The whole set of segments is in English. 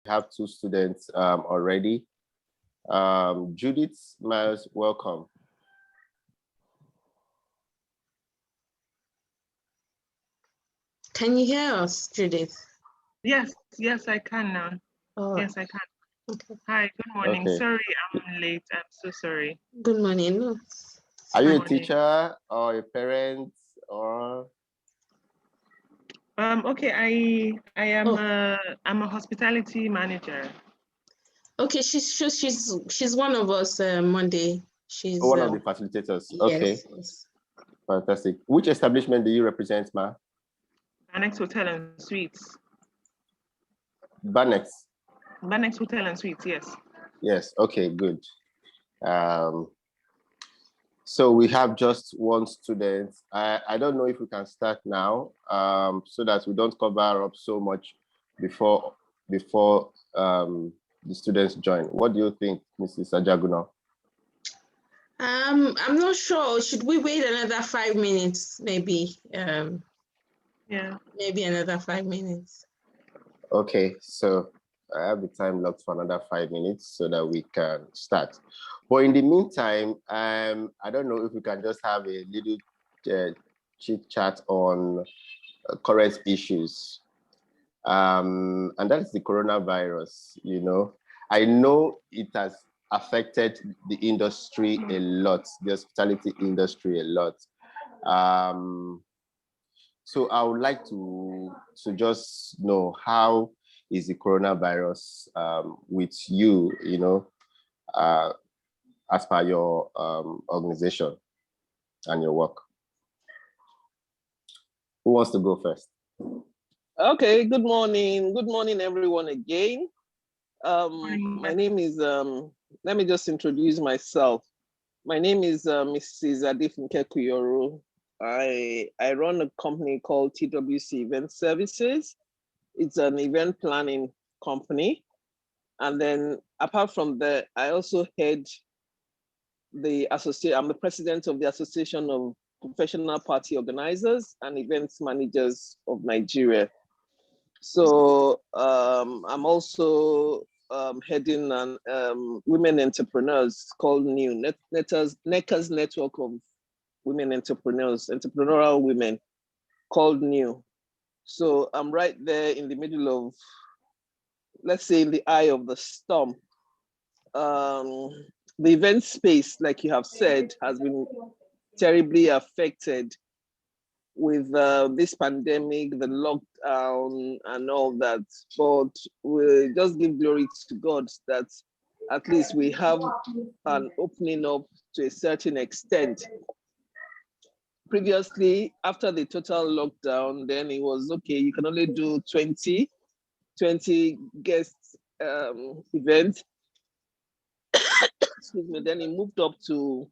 have two students already. Judith Myles, welcome. Can you hear us, Judith? Yes, I can now. Oh. Yes, I can. Okay. Hi, good morning. Okay. Sorry, I'm late. I'm so sorry. Good morning. No. Are you a teacher or a parent or? Okay, I am I'm a hospitality manager. Okay, she's one of us. Monday. She's one of the facilitators. Yes, okay. Yes. Fantastic. Which establishment do you represent, ma? Banex Hotel and Suites. Banex. Banex Hotel and Suites, yes. Yes. Okay. Good. So we have just one student. I don't know if we can start now, so that we don't cover up so much before the students join. What do you think, Mrs. Ajagunna? I'm not sure. Should we wait another 5 minutes, maybe? Yeah. Maybe another 5 minutes. Okay, so I have the time locked for another 5 minutes so that we can start. But in the meantime, I don't know if we can just have a little chit chat on current issues. And that's the coronavirus. You know, I know it has affected the industry a lot, the hospitality industry a lot. So I would like to just know, how is the coronavirus with you, you know, as per your organization and your work? Who wants to go first? Okay, good morning. Good morning, everyone, again. My name is, let me just introduce myself. My name is Mrs. Adefunke Kuyoro. I run a company called TWC Events Services. It's an event planning company. And then apart from that, I also head I'm the president of the Association of Professional Party Organizers and Events Managers of Nigeria. So I'm also heading an women entrepreneurs called NEW, NECA's Network of Women Entrepreneurs, entrepreneurial women called NEW. So I'm right there in the middle of, let's say, in the eye of the storm. The event space, like you have said, has been terribly affected with this pandemic, the lockdown and all that, but we just give glory to God that at least we have an opening up to a certain extent. Previously, after the total lockdown, then it was okay, you can only do 20 guest events. Excuse me, then it moved up to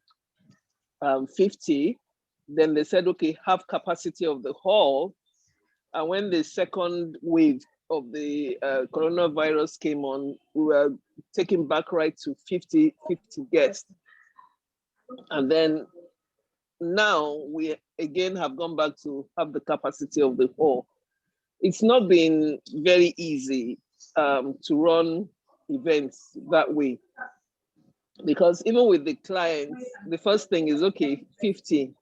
50. Then they said, okay, half capacity of the hall. And when the second wave of the coronavirus came on, we were taken back right to 50 guests. And then now we again have gone back to have the capacity of the hall. It's not been very easy to run events that way, because even with the clients, the first thing is, okay, 50.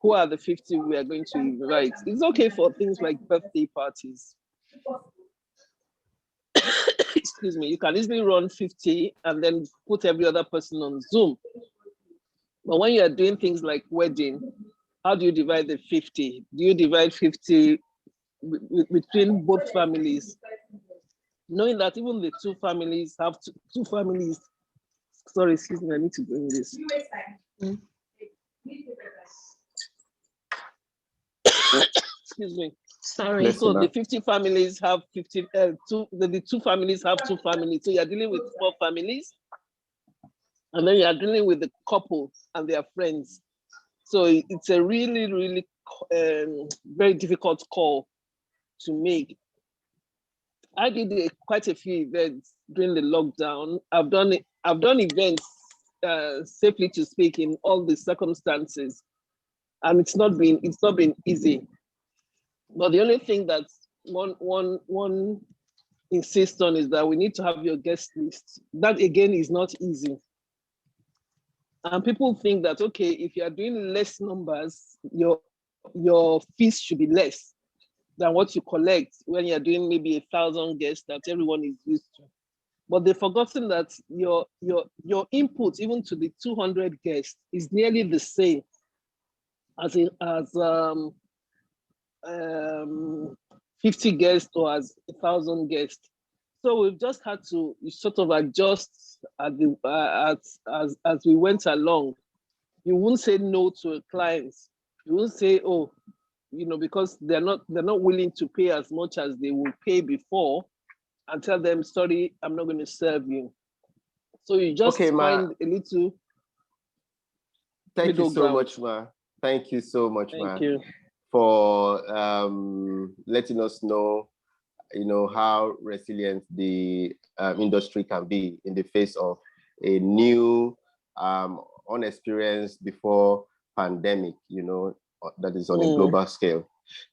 Who are the 50 we are going to invite? It's okay for things like birthday parties. Excuse me, you can easily run 50 and then put every other person on Zoom. But when you are doing things like wedding, how do you divide the 50? Do you divide 50 between both families? Knowing that even the two families have two families. Sorry, excuse me, I need to bring this. Excuse me. Sorry. So the 50 families have the two families have two families. So you're dealing with 4 families. And then you're dealing with the couple and their friends. So it's a really, really very difficult call to make. I did quite a few events during the lockdown. I've done events, safely to speak, in all the circumstances, and it's not been easy. But the only thing that's one insist on is that we need to have your guest list. That again is not easy. And people think that, okay, if you are doing less numbers, your fees should be less than what you collect when you're doing maybe 1,000 guests that everyone is used to. But they've forgotten that your input, even to the 200 guests, is nearly the same as 50 guests or as 1,000 guests. So we've just had to sort of adjust as we went along. You won't say no to a client. You won't say, oh, because they're not willing to pay as much as they would pay before, and tell them, sorry, I'm not going to serve you. So you just find a little. Thank you so much, Ma. Thank you so much, Ma. Thank you for letting us know, how resilient the industry can be in the face of a new, unexperienced before pandemic, that is on a global scale.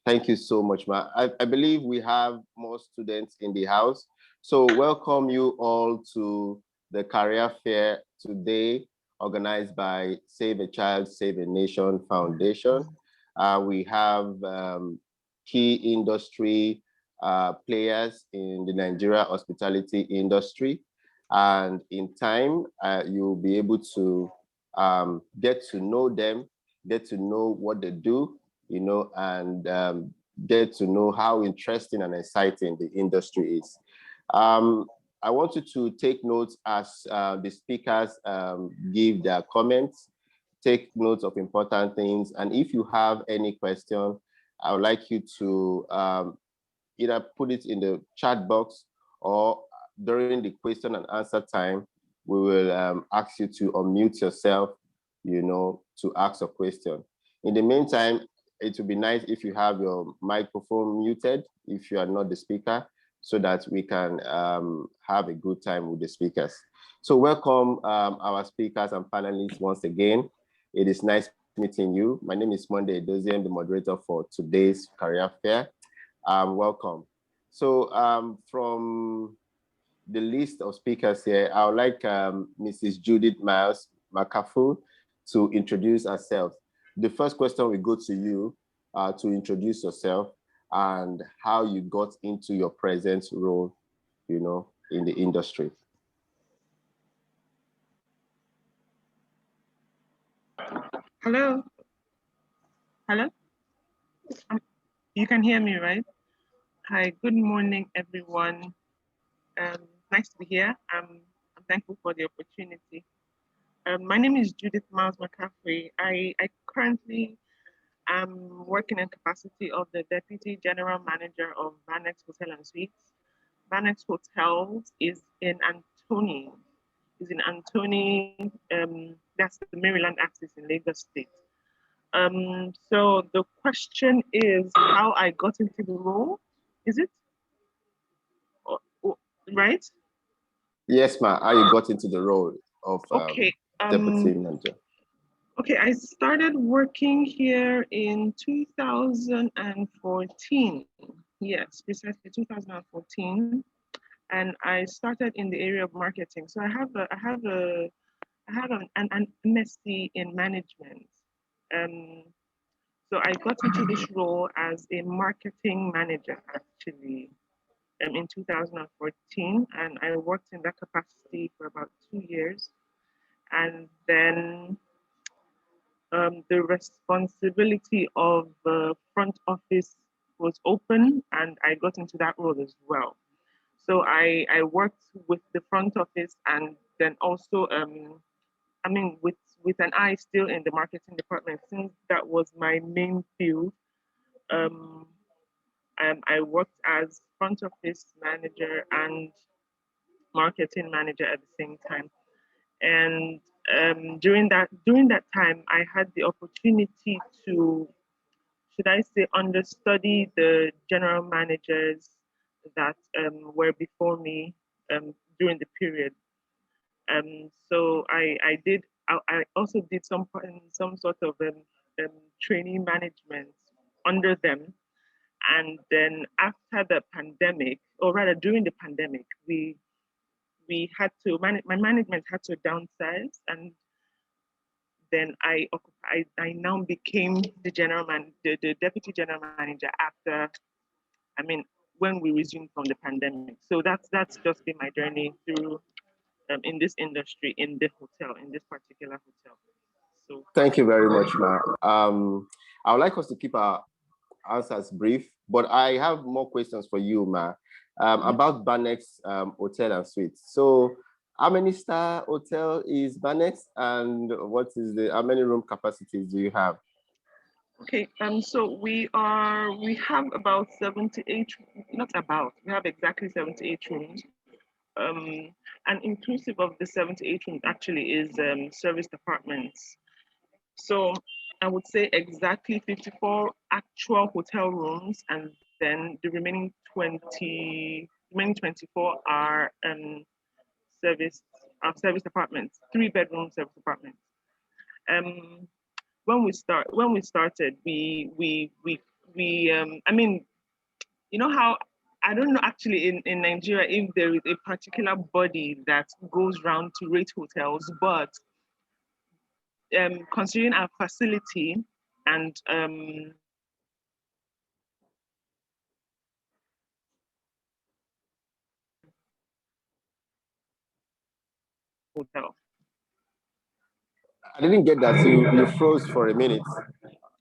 Thank you so much, Ma. I believe we have more students in the house. So welcome you all to the career fair today, organized by Save a Child, Save a Nation Foundation. We have key industry players in the Nigeria hospitality industry. And in time, you'll be able to get to know them, get to know what they do, and get to know how interesting and exciting the industry is. I want you to take notes as the speakers give their comments. Take notes of important things. And if you have any question, I would like you to either put it in the chat box, or during the question and answer time, we will ask you to unmute yourself, to ask a question. In the meantime, it would be nice if you have your microphone muted if you are not the speaker, so that we can have a good time with the speakers. So welcome our speakers and panelists once again. It is nice meeting you. My name is Monday Edoziem, the moderator for today's career fair. Welcome. So from the list of speakers here, I would like Mrs. Judith Myles-Makafui to introduce herself. The first question will go to you to introduce yourself and how you got into your present role, in the industry. Hello. Hello. You can hear me, right? Hi, good morning, everyone. Nice to be here. I'm thankful for the opportunity. My name is Judith Myles-Makafui. I currently am working in capacity of the Deputy General Manager of Banex Hotel and Suites. Banex Hotels is in Antony. That's the Maryland axis in Lagos State. So the question is how I got into the role, is it? Right? Yes, ma'am. How you got into the role of Deputy Manager? Okay, I started working here in 2014. Yes, precisely 2014. And I started in the area of marketing. So I have an MSc in management. So I got into this role as a marketing manager, actually, in 2014, and I worked in that capacity for about 2 years. And then the responsibility of the front office was open, and I got into that role as well. So I worked with the front office, and then also, with an eye still in the marketing department, since that was my main field. I worked as front office manager and marketing manager at the same time. And during that time, I had the opportunity to, should I say, understudy the general managers that were before me during the period. So I also did some sort of training management under them. And then after the pandemic, or rather during the pandemic, we had to, my management had to downsize, and then I now became the the deputy general manager after, when we resumed from the pandemic. So that's just been my journey through in this industry, in this particular hotel. So thank you very much, Ma. I would like us to keep our answers brief, but I have more questions for you, Ma, about Banex Hotel and Suites. So how many star hotel is Banex, and how many room capacities do you have? Okay, so we have about 78, we have exactly 78 rooms. And inclusive of the 78 rooms actually is service departments. So I would say exactly 54 actual hotel rooms, and then the remaining 24 are service departments, 3-bedroom service departments. When we started, you know how, I don't know actually in Nigeria if there is a particular body that goes around to rate hotels, but considering our facility and hotel. I didn't get that. You froze for a minute.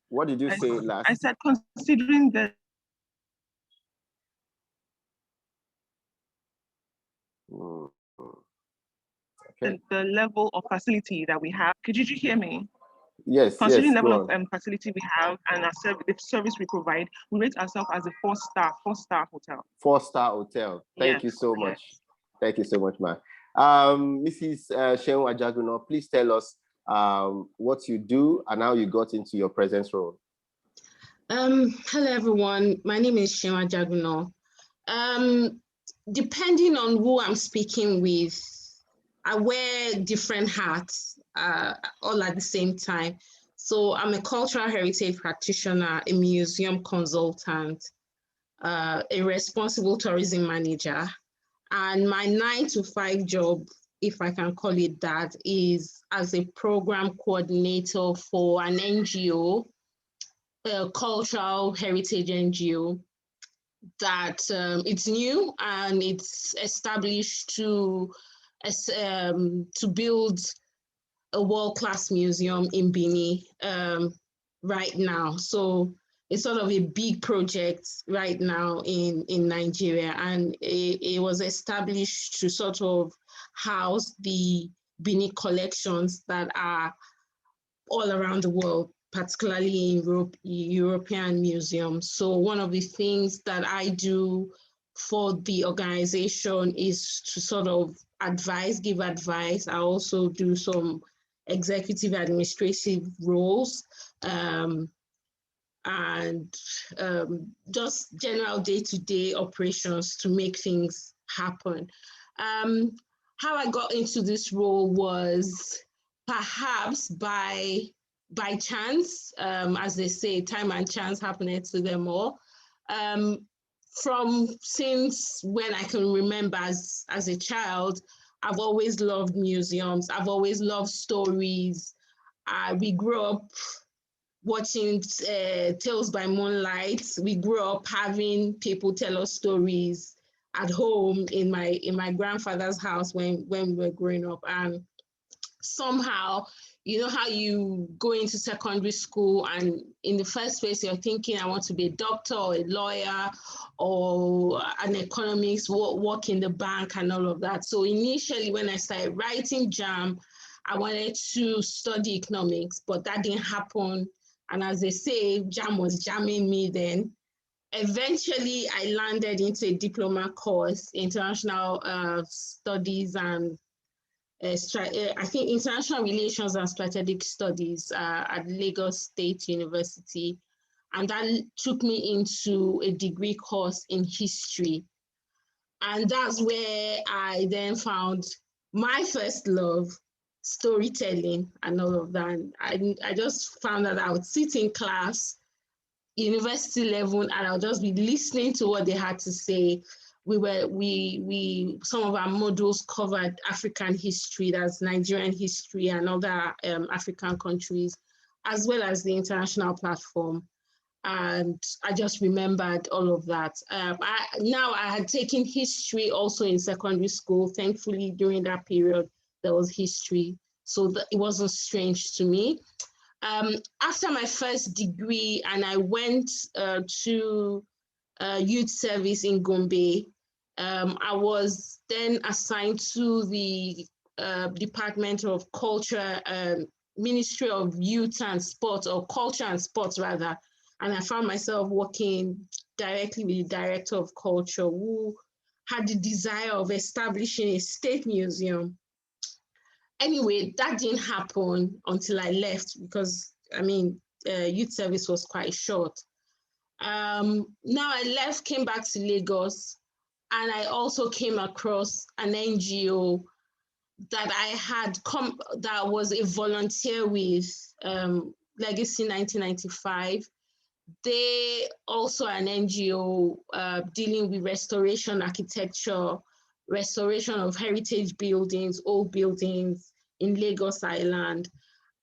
What did you say last? I said considering the Okay. the level of facility that we have. Could you hear me? Yes. Considering yes, level of facility we have and the service we provide, we rate ourselves as a 4-star hotel. 4-star hotel. Thank you so much. Yes. Thank you so much, Ma. Mrs. Oluwaseun Ajagunna, please tell us what you do and how you got into your present role. Hello, everyone. My name is Oluwaseun Ajagunna. Depending on who I'm speaking with, I wear different hats all at the same time. So I'm a cultural heritage practitioner, a museum consultant, a responsible tourism manager, and my 9-to-5 job, if I can call it that, is as a program coordinator for an NGO, a cultural heritage NGO that it's new and it's established to build a world-class museum in Benin right now. So it's sort of a big project right now in Nigeria, and it was established to sort of house the Benin collections that are all around the world, particularly in European museums. So one of the things that I do for the organization is to sort of give advice. I also do some executive administrative roles and just general day-to-day operations to make things happen. How I got into this role was perhaps by chance, as they say, time and chance happening to them all. From since when I can remember as a child, I've always loved museums. I've always loved stories. We grew up watching Tales by Moonlight. We grew up having people tell us stories at home in my grandfather's house when we were growing up. And somehow, you know how you go into secondary school and in the first place you're thinking, I want to be a doctor or a lawyer or an economist, work in the bank and all of that. So initially when I started writing JAM, I wanted to study economics, but that didn't happen. And as they say, JAM was jamming me then. Eventually, I landed into a diploma course, international studies and I think international relations and strategic studies at Lagos State University. And that took me into a degree course in history. And that's where I then found my first love, storytelling and all of that. I just found that I would sit in class university level, and I'll just be listening to what they had to say. Some of our modules covered African history, that's Nigerian history and other African countries, as well as the international platform. And I just remembered all of that. I had taken history also in secondary school. Thankfully, during that period, there was history, so it wasn't strange to me. After my first degree, and I went to youth service in Gombe, I was then assigned to the Department of Culture, Ministry of Youth and Sport, or Culture and Sports rather. And I found myself working directly with the Director of Culture, who had the desire of establishing a state museum. Anyway, that didn't happen until I left, because youth service was quite short. Now I left, came back to Lagos, and I also came across an NGO that I had that was a volunteer with, Legacy 1995. They also an NGO dealing with restoration architecture, restoration of heritage buildings, old buildings in Lagos Island.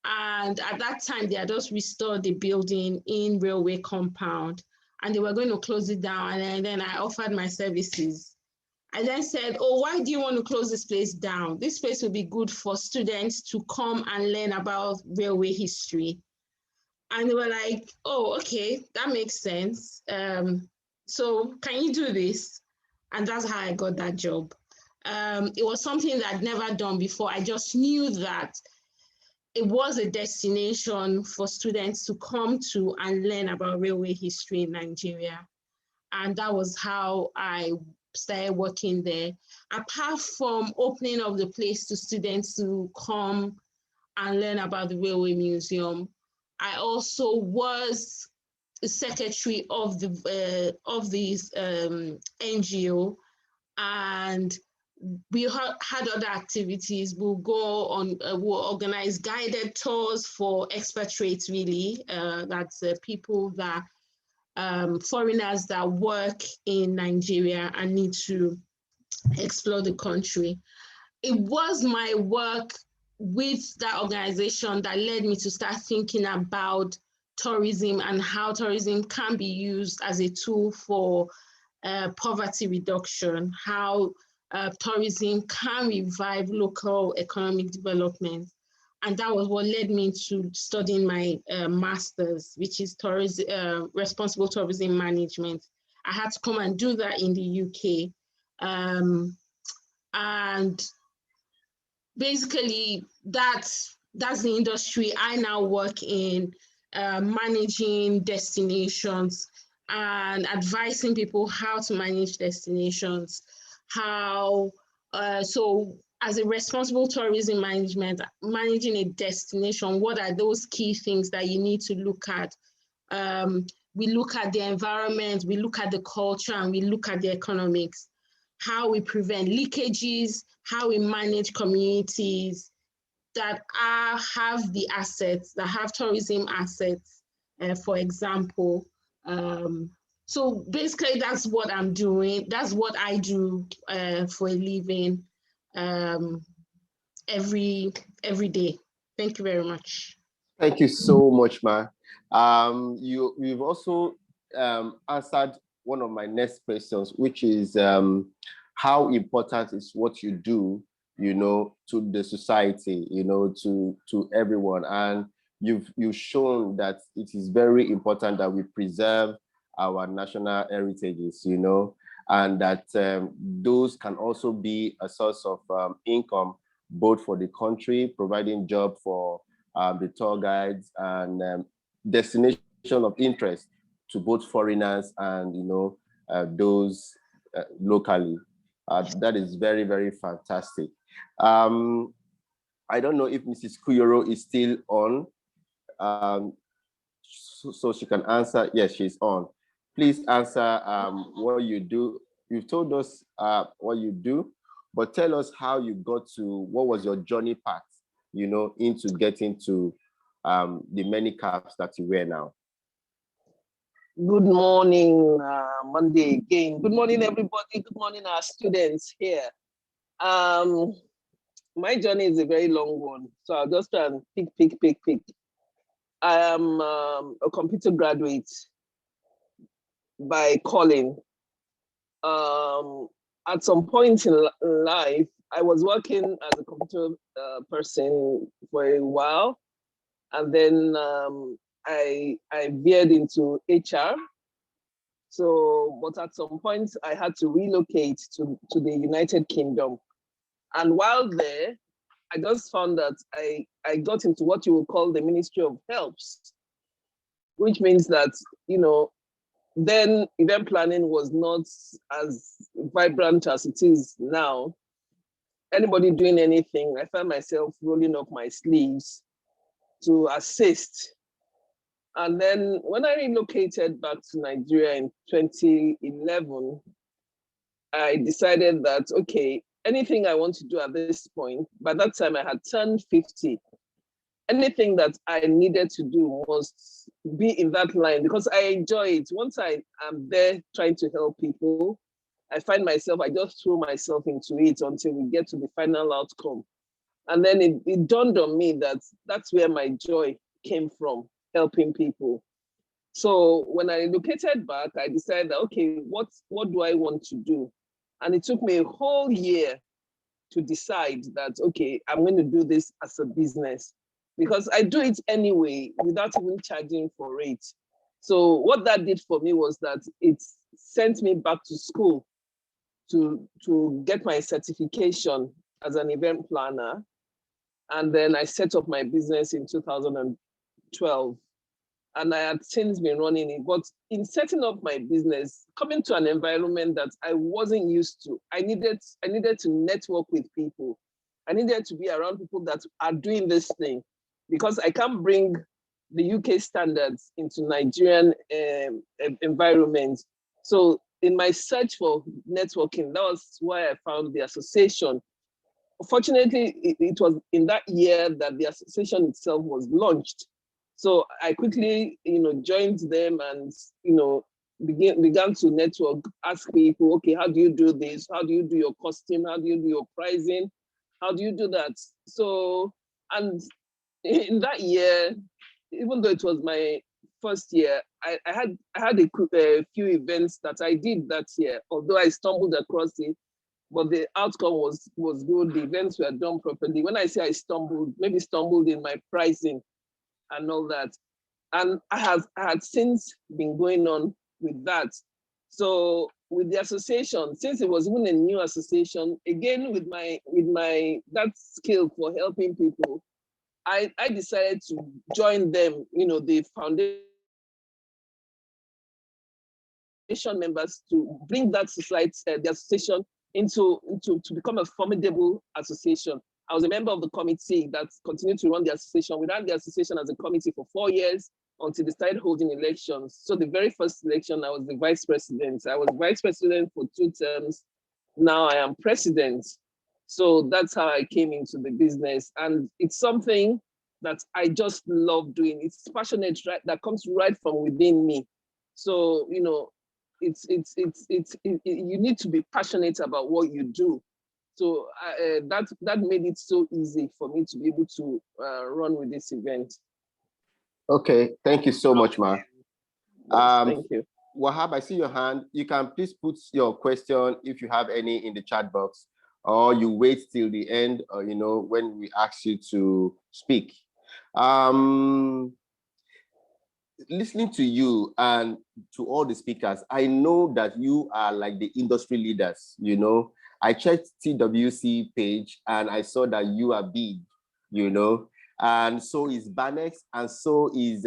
And at that time, they had just restored the building in railway compound, and they were going to close it down. And then I offered my services. I then said, oh, why do you want to close this place down? This place will be good for students to come and learn about railway history. And they were like, oh, okay, that makes sense. So can you do this? And that's how I got that job. It was something that I'd never done before. I just knew that it was a destination for students to come to and learn about railway history in Nigeria. And that was how I started working there. Apart from opening up the place to students to come and learn about the Railway Museum, I also was the secretary of this NGO, and we had other activities. We'll go on, we'll organize guided tours for expatriates, really. That's people that, foreigners that work in Nigeria and need to explore the country. It was my work with that organization that led me to start thinking about tourism and how tourism can be used as a tool for poverty reduction, how tourism can revive local economic development. And that was what led me to studying my master's, which is responsible tourism management. I had to come and do that in the UK. And basically, that's the industry I now work in, managing destinations and advising people how to manage destinations, so as a responsible tourism management, managing a destination, what are those key things that you need to look at? We look at the environment, we look at the culture, and we look at the economics, how we prevent leakages, how we manage communities that have the assets, that have tourism assets, for example. So basically, that's what I'm doing. That's what I do for a living every day. Thank you very much. Thank you so much, Ma. You've also answered one of my next questions, which is how important is what you do, to the society, to everyone. And you've shown that it is very important that we preserve our national heritages, and that those can also be a source of income, both for the country, providing job for the tour guides, and destination of interest to both foreigners and those locally. That is very, very fantastic. I don't know if Mrs. Kuyoro is still on, so she can answer. Yes, she's on. Please answer what you do. You've told us what you do, but tell us how you got to, what was your journey path, into getting to the many caps that you wear now. Good morning, Monday again. Good morning, everybody. Good morning, our students here. My journey is a very long one, so I'll just try and pick. I am a computer graduate by calling. At some point in life, I was working as a computer person for a while, and then I veered into HR. So, but at some point, I had to relocate to the United Kingdom. And while there, I just found that I got into what you would call the Ministry of Helps, which means that, you know, then event planning was not as vibrant as it is now. Anybody doing anything, I found myself rolling up my sleeves to assist. And then when I relocated back to Nigeria in 2011, I decided that, okay, anything I want to do at this point, by that time I had turned 50, anything that I needed to do must be in that line because I enjoy it. Once I am there trying to help people, I find myself, I just throw myself into it until we get to the final outcome. And then it dawned on me that that's where my joy came from, helping people. So when I relocated back, I decided, okay, what do I want to do? And it took me a whole year to decide that, okay, I'm going to do this as a business because I do it anyway without even charging for it. So what that did for me was that it sent me back to school to get my certification as an event planner. And then I set up my business in 2012. And I had since been running it. But in setting up my business, coming to an environment that I wasn't used to, I needed to network with people. I needed to be around people that are doing this thing because I can't bring the UK standards into Nigerian environment. So in my search for networking, that was why I found the association. Fortunately, it was in that year that the association itself was launched. So I quickly, joined them and, began to network, ask people, okay, how do you do this? How do you do your costing? How do you do your pricing? How do you do that? So, and in that year, even though it was my first year, I had a few events that I did that year, although I stumbled across it, but the outcome was good. The events were done properly. When I say I stumbled, maybe stumbled in my pricing and all that. And I had since been going on with that. So with the association, since it was even a new association, again with my that skill for helping people, I decided to join them, the foundation members to bring that society, the association to become a formidable association. I was a member of the committee that continued to run the association. We ran the association as a committee for 4 years until they started holding elections. So the very first election, I was the vice president. I was vice president for 2 terms. Now I am president. So that's how I came into the business. And it's something that I just love doing. It's passionate, right? That comes right from within me. So, you need to be passionate about what you do. So that made it so easy for me to be able to run with this event. Okay, thank you so much, Ma. Thank you. Wahab, I see your hand. You can please put your question if you have any in the chat box, or you wait till the end, or when we ask you to speak. Listening to you and to all the speakers, I know that you are like the industry leaders. I checked TWC page and I saw that you are big, and so is Banex, and so is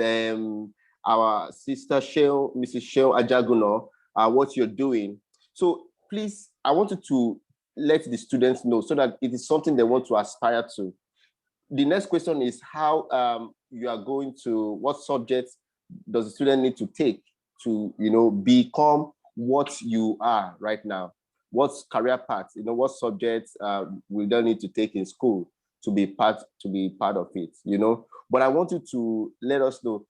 our sister Mrs. Ajagunna, what you're doing. So please, I wanted to let the students know so that it is something they want to aspire to. The next question is how you are going to, what subjects does the student need to take to, become what you are right now? What career path, what subjects will they need to take in school to be part of it, But I want you to let us know,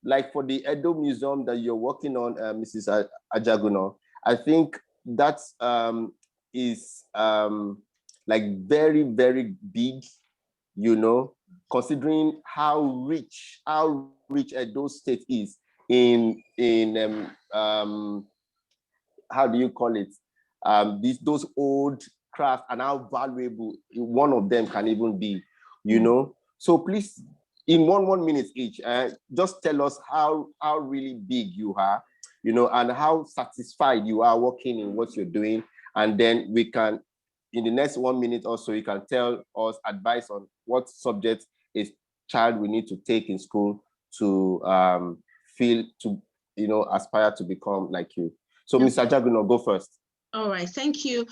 like for the Edo Museum that you're working on, Mrs. Ajagunna, I think that is like very, very big, you know, considering how rich Edo State is in how do you call it? Those old crafts, and how valuable one of them can even be, you know. So please, in one minute each, just tell us how really big you are, you know, and how satisfied you are working in what you're doing. And then we can, in the next 1 minute or so, you can tell us advice on what subject a child will need to take in school to feel to, you know, aspire to become like you. So, Ms. Ajagunna, go first. All right, thank you.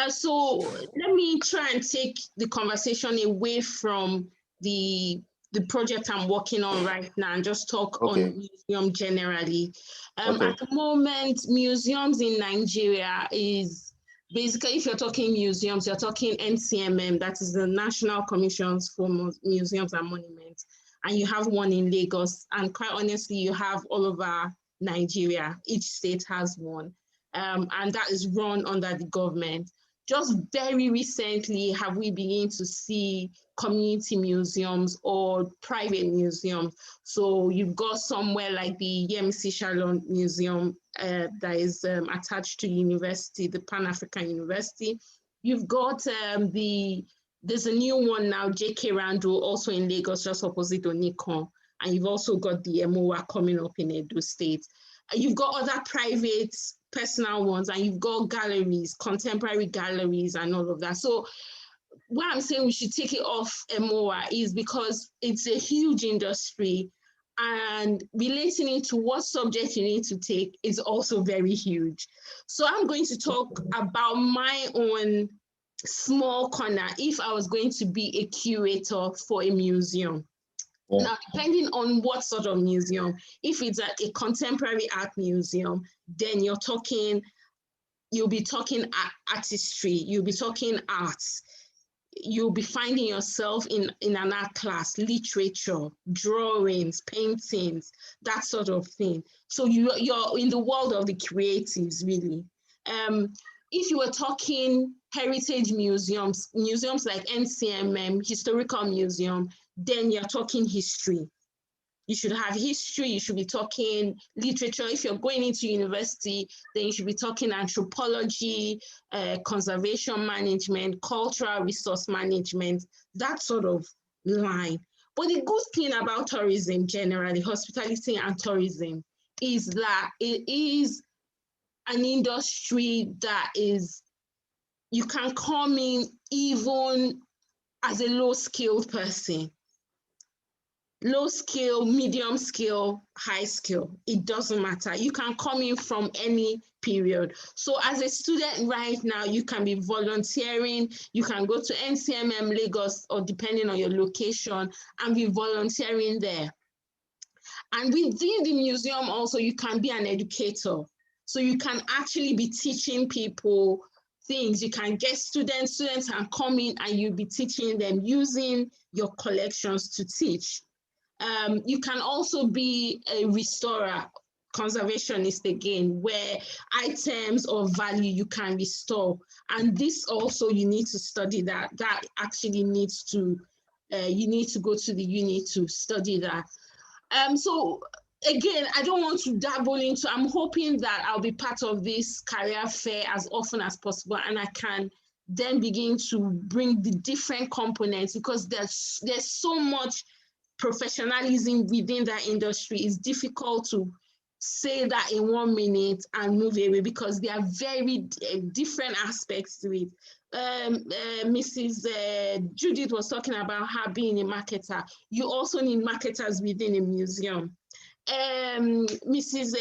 So let me try and take the conversation away from the project I'm working on right now and just talk on museum generally. At the moment, museums in Nigeria is basically, if you're talking museums, you're talking NCMA, that is the National Commissions for Museums and Monuments, and you have one in Lagos, and quite honestly, you have all over Nigeria. Each state has one. And that is run under the government. Just very recently have we begun to see community museums or private museums. So you've got somewhere like the Yemisi Shalom Museum that is attached to university, the Pan-African University. You've got there's a new one now, J.K. Randall, also in Lagos, just opposite Onikon. And you've also got the MOA coming up in Edo State. You've got other private personal ones, and you've got galleries, contemporary galleries and all of that. So what I'm saying we should take it off MOA is because it's a huge industry, and relating it to what subject you need to take is also very huge. So I'm going to talk about my own small corner if I was going to be a curator for a museum. Yeah. Now, depending on what sort of museum, if it's a contemporary art museum, then you'll be talking artistry, you'll be talking arts, you'll be finding yourself in an art class, literature, drawings, paintings, that sort of thing. So you're in the world of the creatives, really. If you were talking heritage museums like NCMA, historical museum, then you're talking history. You should have history, you should be talking literature. If you're going into university, then you should be talking anthropology, conservation management, cultural resource management, that sort of line. But the good thing about tourism generally, hospitality and tourism, is that it is an industry that is, you can come in even as a low-skilled person. Low skill, medium skill, high skill, it doesn't matter. You can come in from any period. So as a student right now, you can be volunteering, you can go to NCMM Lagos, or depending on your location, and be volunteering there. And within the museum also, you can be an educator. So you can actually be teaching people things. You can get students can come in and you'll be teaching them using your collections to teach. You can also be a restorer, conservationist again, where items of value you can restore. And this also, you need to study that. That actually needs to, you need to go to the uni to study that. So again, I don't want to dabble into, I'm hoping that I'll be part of this career fair as often as possible, and I can then begin to bring the different components, because there's so much professionalism within that industry. It's difficult to say that in 1 minute and move away, because there are very different aspects to it. Mrs. Judith was talking about her being a marketer. You also need marketers within a museum. Mrs.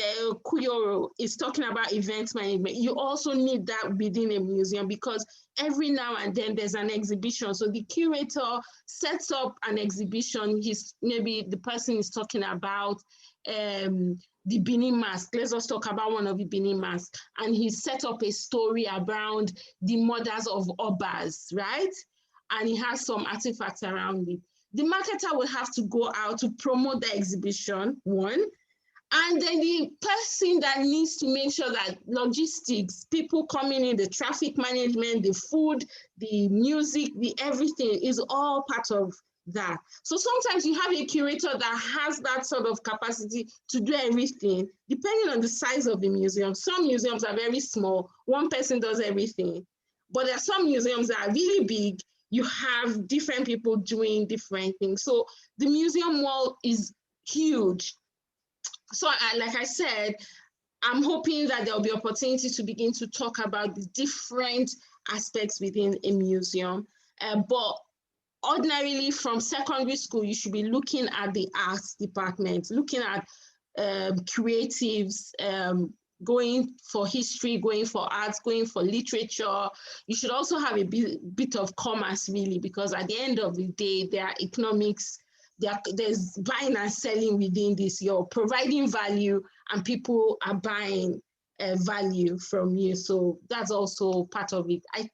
Kuyoro is talking about event management. You also need that within a museum, because every now and then there's an exhibition. So the curator sets up an exhibition. Maybe the person is talking about the Benin mask. Let's just talk about one of the Benin masks. And he set up a story around the mothers of Obas, right? And he has some artifacts around it. the marketer will have to go out to promote the exhibition, one. And then the person that needs to make sure that logistics, people coming in, the traffic management, the food, the music, the everything is all part of that. So sometimes you have a curator that has that sort of capacity to do everything, depending on the size of the museum. Some museums are very small, one person does everything. But there are some museums that are really big, you have different people doing different things. So the museum wall is huge. So like I said, I'm hoping that there'll be opportunity to begin to talk about the different aspects within a museum. But ordinarily from secondary school, you should be looking at the arts department, looking at creatives, going for history, going for arts, going for literature. You should also have a bit of commerce, really, because at the end of the day, there are economics, there's buying and selling within this. You're providing value and people are buying value from you. So that's also part of it. I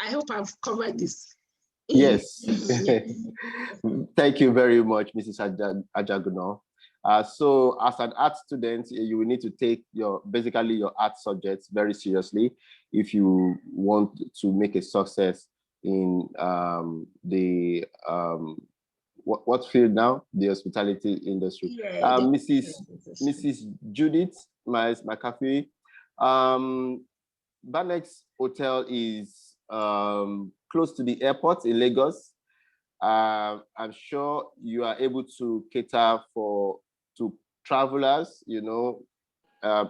hope I've covered this. Yes. Thank you very much, Mrs. Ajagunna. So as an art student, you will need to take basically your art subjects very seriously if you want to make a success in what field now? The hospitality industry. Yeah, Mrs. Judith Myles-Makafui, Banex Hotel is close to the airport in Lagos. I'm sure you are able to cater to travelers,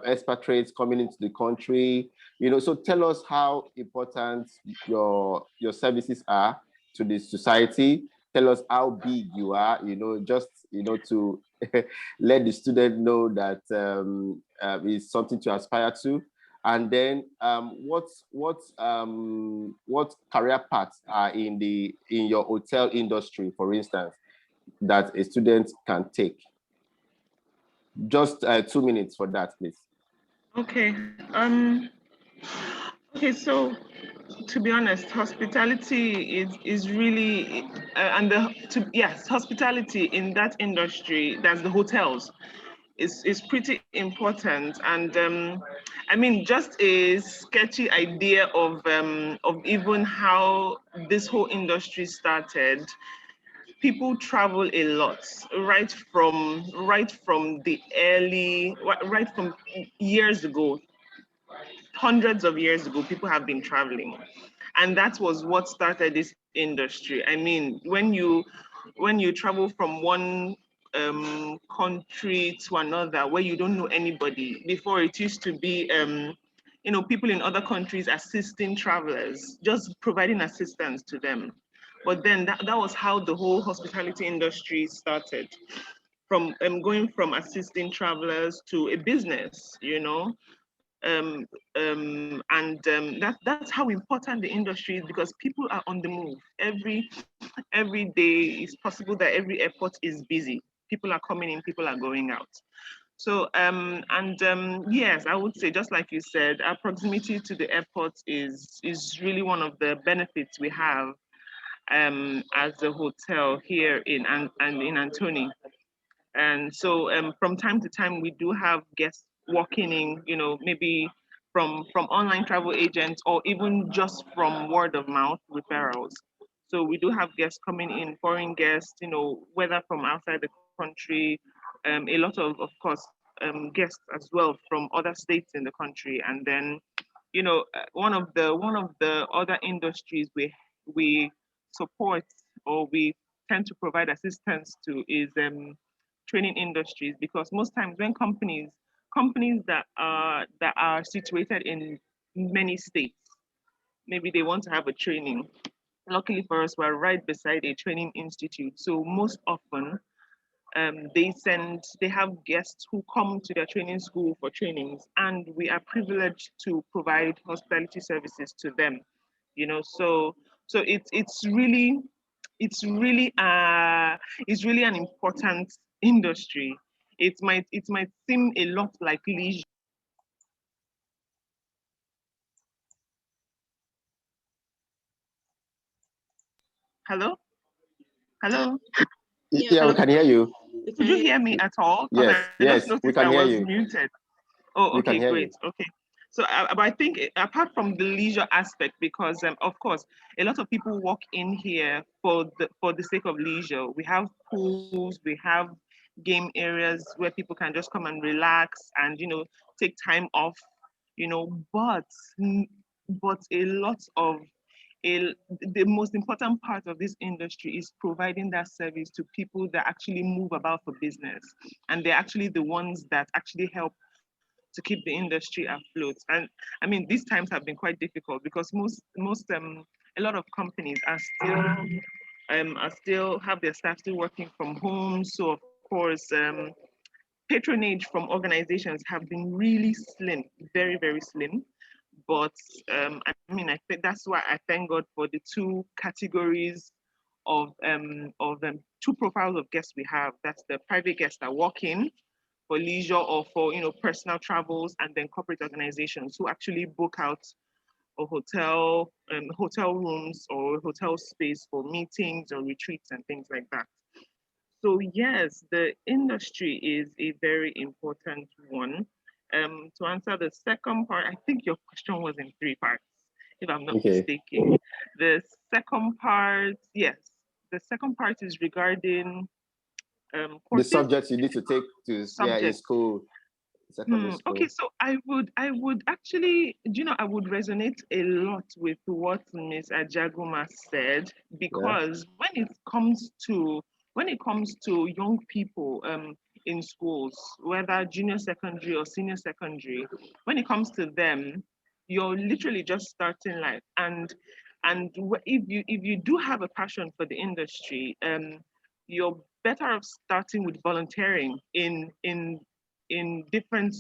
expatriates coming into the country, so tell us how important your services are to the society. Tell us how big you are, just, to let the student know that is something to aspire to. And then what career paths are in your hotel industry, for instance, that a student can take? Just 2 minutes for that, please. Okay. Okay, so to be honest, hospitality is really hospitality in that industry, that's the hotels, is pretty important. And I mean, just a sketchy idea of even how this whole industry started. People travel a lot, right from years ago. Hundreds of years ago, people have been traveling, and that was what started this industry. I mean, when you travel from one country to another where you don't know anybody, before it used to be people in other countries assisting travelers, just providing assistance to them. But then that was how the whole hospitality industry started, from going from assisting travelers to a business, that's how important the industry is, because people are on the move every day. It's possible that every airport is busy. People are coming in, people are going out. So yes, I would say, just like you said, our proximity to the airport is really one of the benefits we have as a hotel here in Antony. And so from time to time, we do have guests walking in, maybe from online travel agents, or even just from word of mouth referrals. So we do have guests coming in, foreign guests, whether from outside the country, a lot of course, guests as well from other states in the country. And then, one of the other industries we support, or we tend to provide assistance to, is training industries, because most times when companies that are situated in many states, maybe they want to have a training. Luckily for us, we're right beside a training institute, so most often they have guests who come to their training school for trainings, and we are privileged to provide hospitality services to them. So it's really an important industry. It might seem a lot like leisure. Hello? Hello? Yeah, we can hear you. Could you hear me at all? Yes, I yes, just noticed we can I hear was you. muted. Oh, okay, great. Okay. So but I think apart from the leisure aspect, because of course, a lot of people walk in here for the sake of leisure. We have pools, we have game areas where people can just come and relax and, you know, take time off, you know, but a lot of the most important part of this industry is providing that service to people that actually move about for business. And they're actually the ones that actually help to keep the industry afloat. And I mean, these times have been quite difficult because a lot of companies are still have their staff still working from home. So of course, patronage from organizations have been really slim, very, very slim. But I mean, I think that's why I thank God for the two categories of two profiles of guests we have. That's the private guests that walk in for leisure or for, you know, personal travels, and then corporate organizations who actually book out a hotel rooms or hotel space for meetings or retreats and things like that. So yes, the industry is a very important one. To answer the second part, I think your question was in three parts, if I'm not mistaken. The second part, yes, the second part is regarding the subjects you need to take to in school. Okay, so I would actually, you know, I would resonate a lot with what Ms. Ajagunna said, because when it comes to young people in schools, whether junior secondary or senior secondary, when it comes to them, you're literally just starting life, and if you do have a passion for the industry, you're better off starting with volunteering in different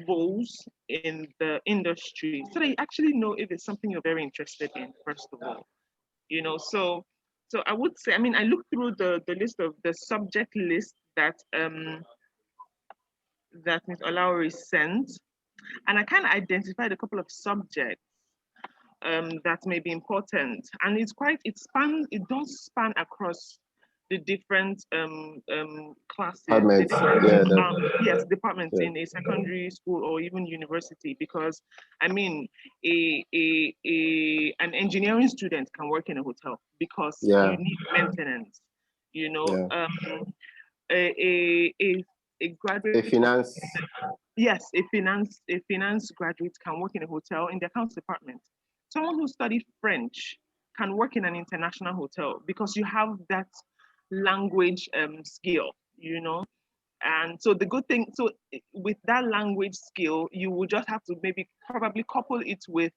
roles in the industry, so that you actually know if it's something you're very interested in, first of all. You know, so I would say, I mean, I looked through the list of the subject list that Ms. Olaori sent, and I kind of identified a couple of subjects that may be important, and it does span across the different classes, departments in a secondary school or even university, because I mean, an engineering student can work in a hotel because you need maintenance, you know. A graduate, finance a finance graduate can work in a hotel in the accounts department. Someone who studied French can work in an international hotel because you have that language skill, you know. And so the good thing, so with that language skill, you will just have to probably couple it with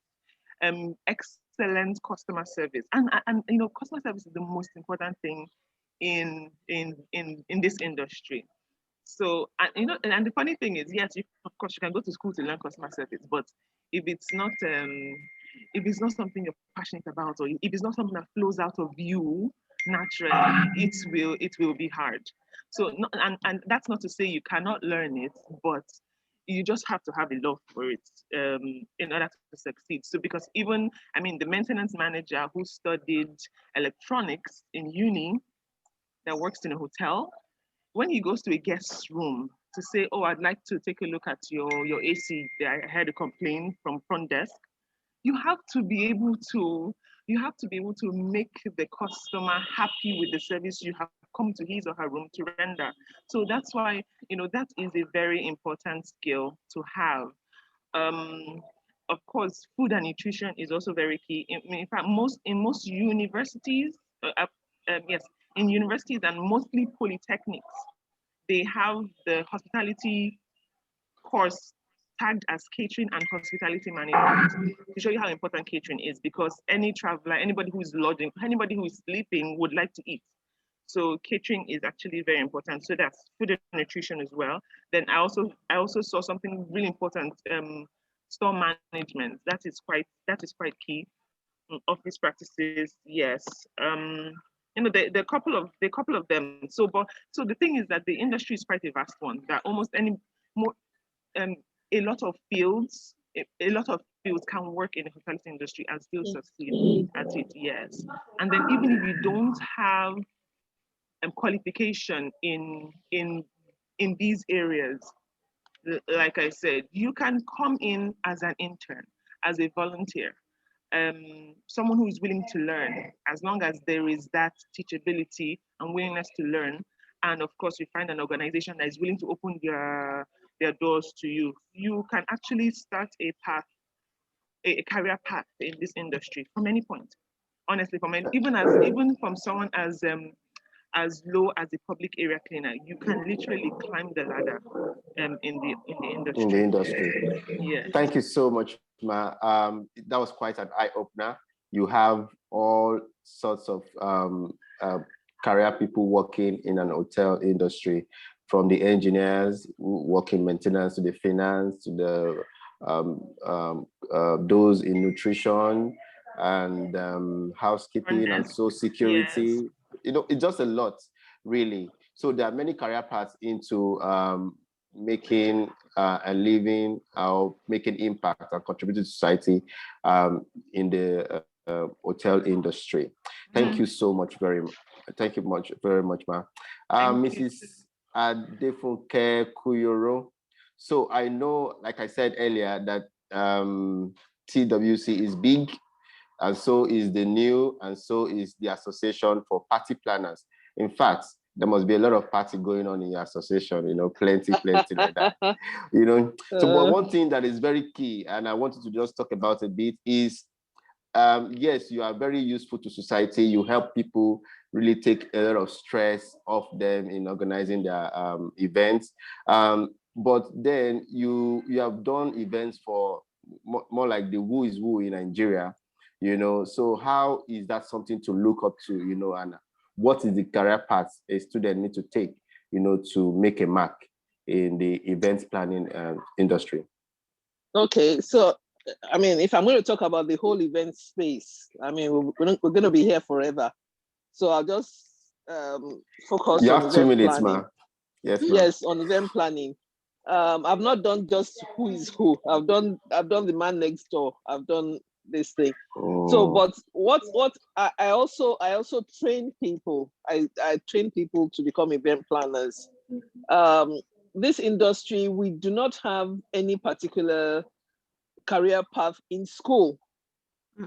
excellent customer service. And you know, customer service is the most important thing in this industry. So, and you know, and the funny thing is, yes, of course you can go to school to learn customer service, but if it's not something you're passionate about, or if it's not something that flows out of you naturally, it will be hard. So, and that's not to say you cannot learn it, but you just have to have a love for it in order to succeed. So, because even, I mean, the maintenance manager who studied electronics in uni that works in a hotel, when he goes to a guest's room to say, oh, I'd like to take a look at your AC, I had a complaint from front desk, you have to be able to make the customer happy with the service you have come to his or her room to render. So that's why, you know, that is a very important skill to have. Of course, food and nutrition is also very key. In fact, in most universities, in universities and mostly polytechnics, they have the hospitality course tagged as catering and hospitality management to show you how important catering is, because any traveler, anybody who is lodging, anybody who is sleeping would like to eat. So catering is actually very important. So that's food and nutrition as well. Then I also saw something really important, store management. That is quite key. Office practices, yes. You know, the couple of them. So the thing is that the industry is quite a vast one. That almost a lot of fields fields can work in the hospitality industry and still succeed at it, yes. And then even if you don't have qualification in these areas, like I said, you can come in as an intern, as a volunteer, someone who is willing to learn, as long as there is that teachability and willingness to learn. And of course, you find an organization that is willing to open their doors to you. You can actually start a path, a career path in this industry from any point. Honestly, even from someone as low as a public area cleaner, you can literally climb the ladder in the industry. In the industry. Yeah. Thank you so much, Ma. That was quite an eye-opener. You have all sorts of career people working in an hotel industry, from the engineers who work in maintenance to the finance to the those in nutrition and housekeeping and so security. Yes. You know, it's just a lot, really. So there are many career paths into making a living or making impact and contributing to society in the hotel industry. Thank you so much very much. Thank you very much, Ma. Mrs. Adefunke Kuyoro. So I know, like I said earlier, that TWC is big, and so is the new, and so is the Association for Party Planners. In fact, there must be a lot of party going on in your association, you know, plenty like that, you know. So but one thing that is very key, and I wanted to just talk about a bit, is yes, you are very useful to society. You help people really take a lot of stress off them in organizing their events. But then you have done events for more like the who is who in Nigeria, you know. So how is that something to look up to, you know, and what is the career path a student need to take, you know, to make a mark in the events planning industry? Okay, so I mean, if I'm going to talk about the whole event space, I mean, we're going to be here forever. So I'll just focus you on have 2 minutes, planning. Ma. Yes, yes, on event planning. I've not done just who is who. I've done the man next door. I've done this thing. So, but what I also train people. I train people to become event planners. This industry, we do not have any particular career path in school.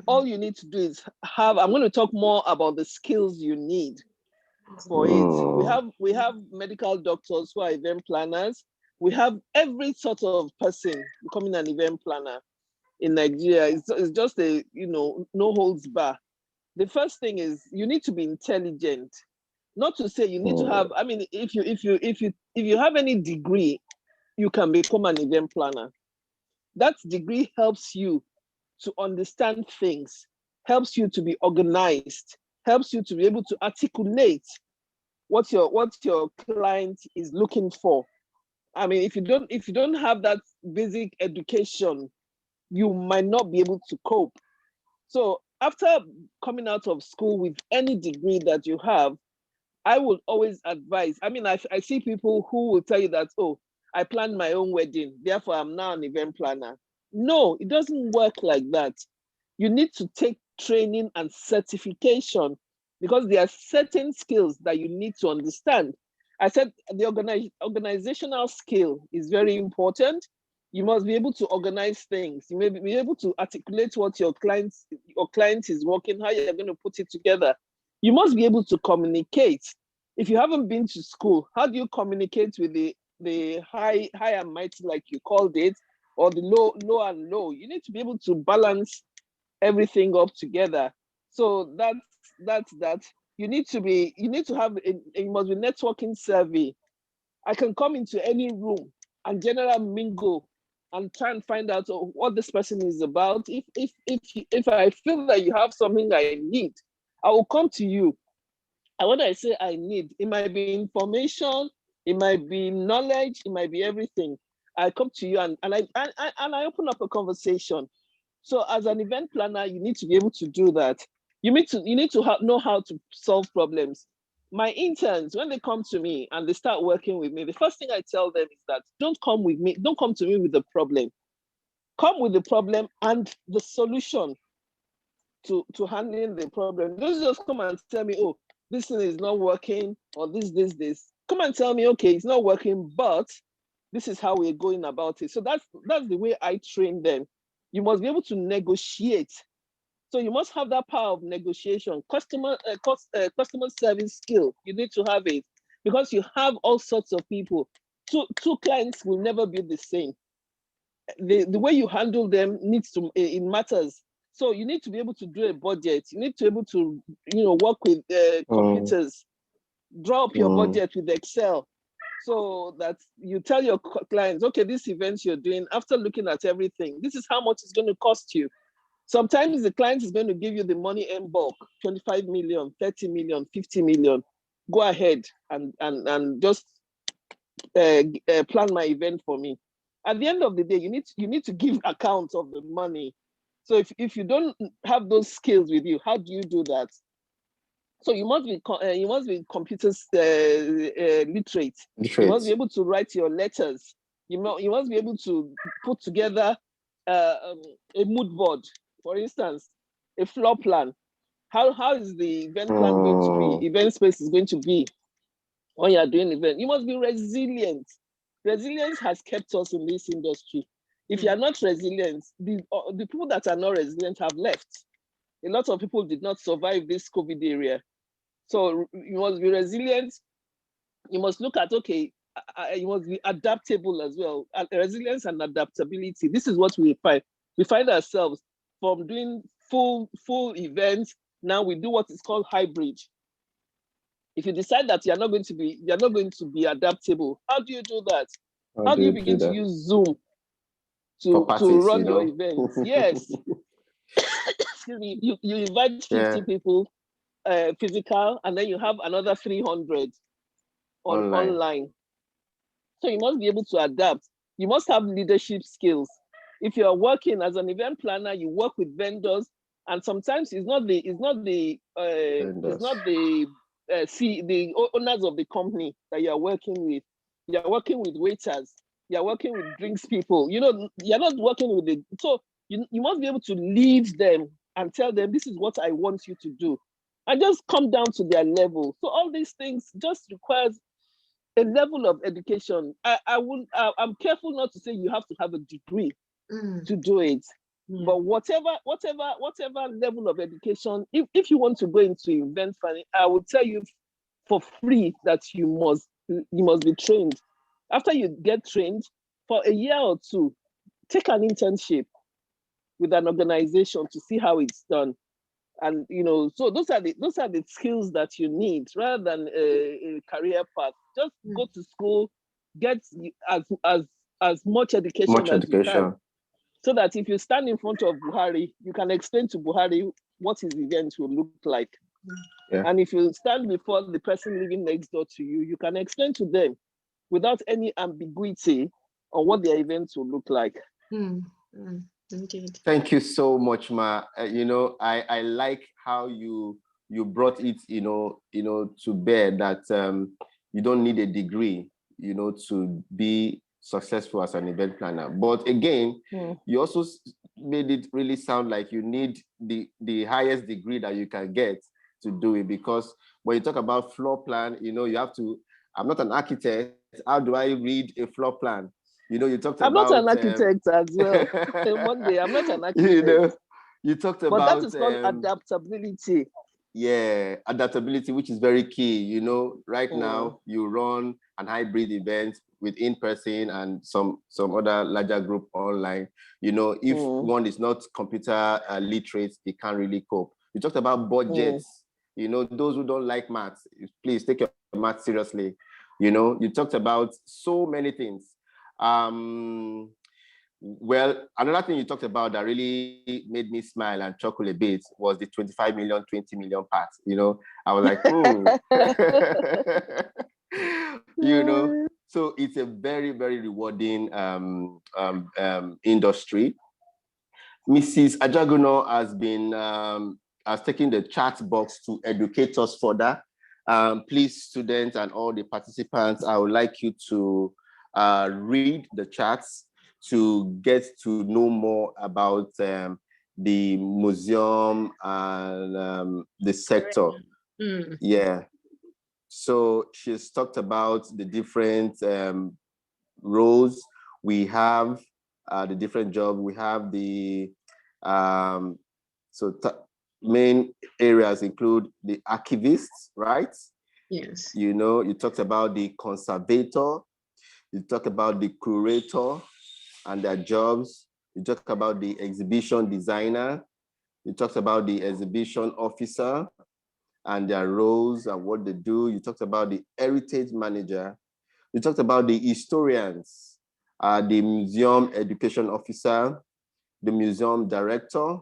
All you need to do is have, I'm going to talk more about the skills you need for it. We have medical doctors who are event planners. We have every sort of person becoming an event planner in Nigeria. It's just a, you know, no holds bar. The first thing is you need to be intelligent. Not to say you need to have, I mean, if you have any degree, you can become an event planner. That degree helps you to understand things, helps you to be organized, helps you to be able to articulate what your client is looking for. I mean, if you don't have that basic education, you might not be able to cope. So after coming out of school with any degree that you have, I would always advise. I mean, I see people who will tell you that, oh, I planned my own wedding, therefore I'm now an event planner. No, it doesn't work like that. You need to take training and certification because there are certain skills that you need to understand. I said the organizational skill is very important. You must be able to organize things. You may be able to articulate what your client is working, how you're going to put it together. You must be able to communicate. If you haven't been to school, how do you communicate with the high and mighty, like you called it, or the low and low? You need to be able to balance everything up together. So that's that. You must be networking savvy. I can come into any room and general mingle and try and find out what this person is about. If I feel that you have something I need, I will come to you. And when I say I need, it might be information, it might be knowledge, it might be everything. I come to you and I open up a conversation. So as an event planner, you need to be able to do that. You need to know how to solve problems. My interns, when they come to me and they start working with me, the first thing I tell them is that don't come to me with a problem. come with the problem and the solution to handling the problem. Don't just come and tell me, oh, this thing is not working, or this. Come and tell me, okay, it's not working, but this is how we're going about it. So that's the way I train them. You must be able to negotiate. So you must have that power of negotiation. Customer service skill, you need to have it, because you have all sorts of people. Two clients will never be the same. The way you handle them it matters. So you need to be able to do a budget. You need to be able to, work with computers, draw up your budget with Excel, so that you tell your clients, okay, this event you're doing, after looking at everything, this is how much it's going to cost you. Sometimes the client is going to give you the money in bulk, 25 million, 30 million, 50 million. Go ahead and just plan my event for me. At the end of the day, you need to give account of the money. So if you don't have those skills with you, how do you do that? So you must be computers literate. You must be able to write your letters. You must be able to put together a mood board, for instance, a floor plan. How is the event plan going to be? Event space is going to be when you are doing event. You must be resilient. Resilience has kept us in this industry. If you are not resilient, the people that are not resilient have left. A lot of people did not survive this COVID area. So you must be resilient. You must look at, okay, you must be adaptable as well. And resilience and adaptability. This is what we find. We find ourselves from doing full events. Now we do what is called hybrid. If you decide that you're not going to be adaptable, how do you do that? How do you begin to use Zoom to run your events? Yes. Excuse me. You invite 50 people physical, and then you have another 300 online. So you must be able to adapt. You must have leadership skills. If you are working as an event planner, you work with vendors, and sometimes it's not the owners of the company that you are working with. You are working with waiters. You are working with drinks people. You're not working with so you must be able to lead them and tell them, this is what I want you to do, and just come down to their level. So all these things just requires a level of education. I'm careful not to say you have to have a degree to do it. But whatever level of education, if you want to go into event planning, I will tell you for free that you must be trained. After you get trained for a year or two, take an internship with an organization to see how it's done. And so those are the skills that you need, rather than a career path. Just go to school, get as much education as you can, so that if you stand in front of Buhari, you can explain to Buhari what his event will look like. Yeah. And if you stand before the person living next door to you, you can explain to them without any ambiguity on what their events will look like. Indeed. Thank you so much, Ma. I like how you brought it, to bear that you don't need a degree, to be successful as an event planner. But again, you also made it really sound like you need the highest degree that you can get to do it, because when you talk about floor plan, you have to. I'm not an architect. How do I read a floor plan? You talked about. I'm not an architect as well. One day, I'm not an architect. You talked about. But that is called adaptability. Yeah, adaptability, which is very key. Right now you run an hybrid event with in-person and some other larger group online. If one is not computer literate, they can't really cope. You talked about budgets. Those who don't like maths, please take your maths seriously. You talked about so many things. Well, another thing you talked about that really made me smile and chuckle a bit was the 25 million, 20 million part. I was like, so it's a very, very rewarding industry. Mrs. Ajagunna has taken the chat box to educate us further. Please, students and all the participants, I would like you to read the chats to get to know more about the museum and the sector. Yeah. So she's talked about the different roles we have, the different jobs we have. The main areas include the archivists, right? Yes. You know, you talked about the conservator, you talk about the curator and their jobs. You talk about the exhibition designer. You talked about the exhibition officer and their roles and what they do. You talked about the heritage manager. You talked about the historians, the museum education officer, the museum director,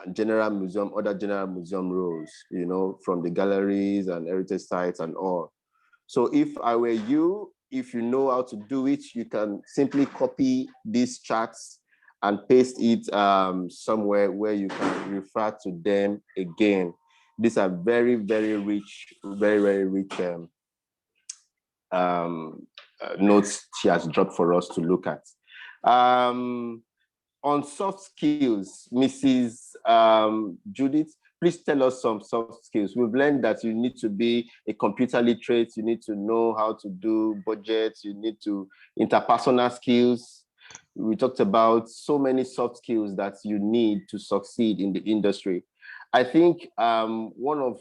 and other general museum roles, you know, from the galleries and heritage sites and all. So if I were you, if you know how to do it, you can simply copy these charts and paste it somewhere where you can refer to them again. These are very, very rich, very rich notes she has dropped for us to look at. On soft skills, Mrs. Judith, please tell us some soft skills. We've learned that you need to be a computer literate, you need to know how to do budgets, you need to interpersonal skills. We talked about so many soft skills that you need to succeed in the industry. I think one of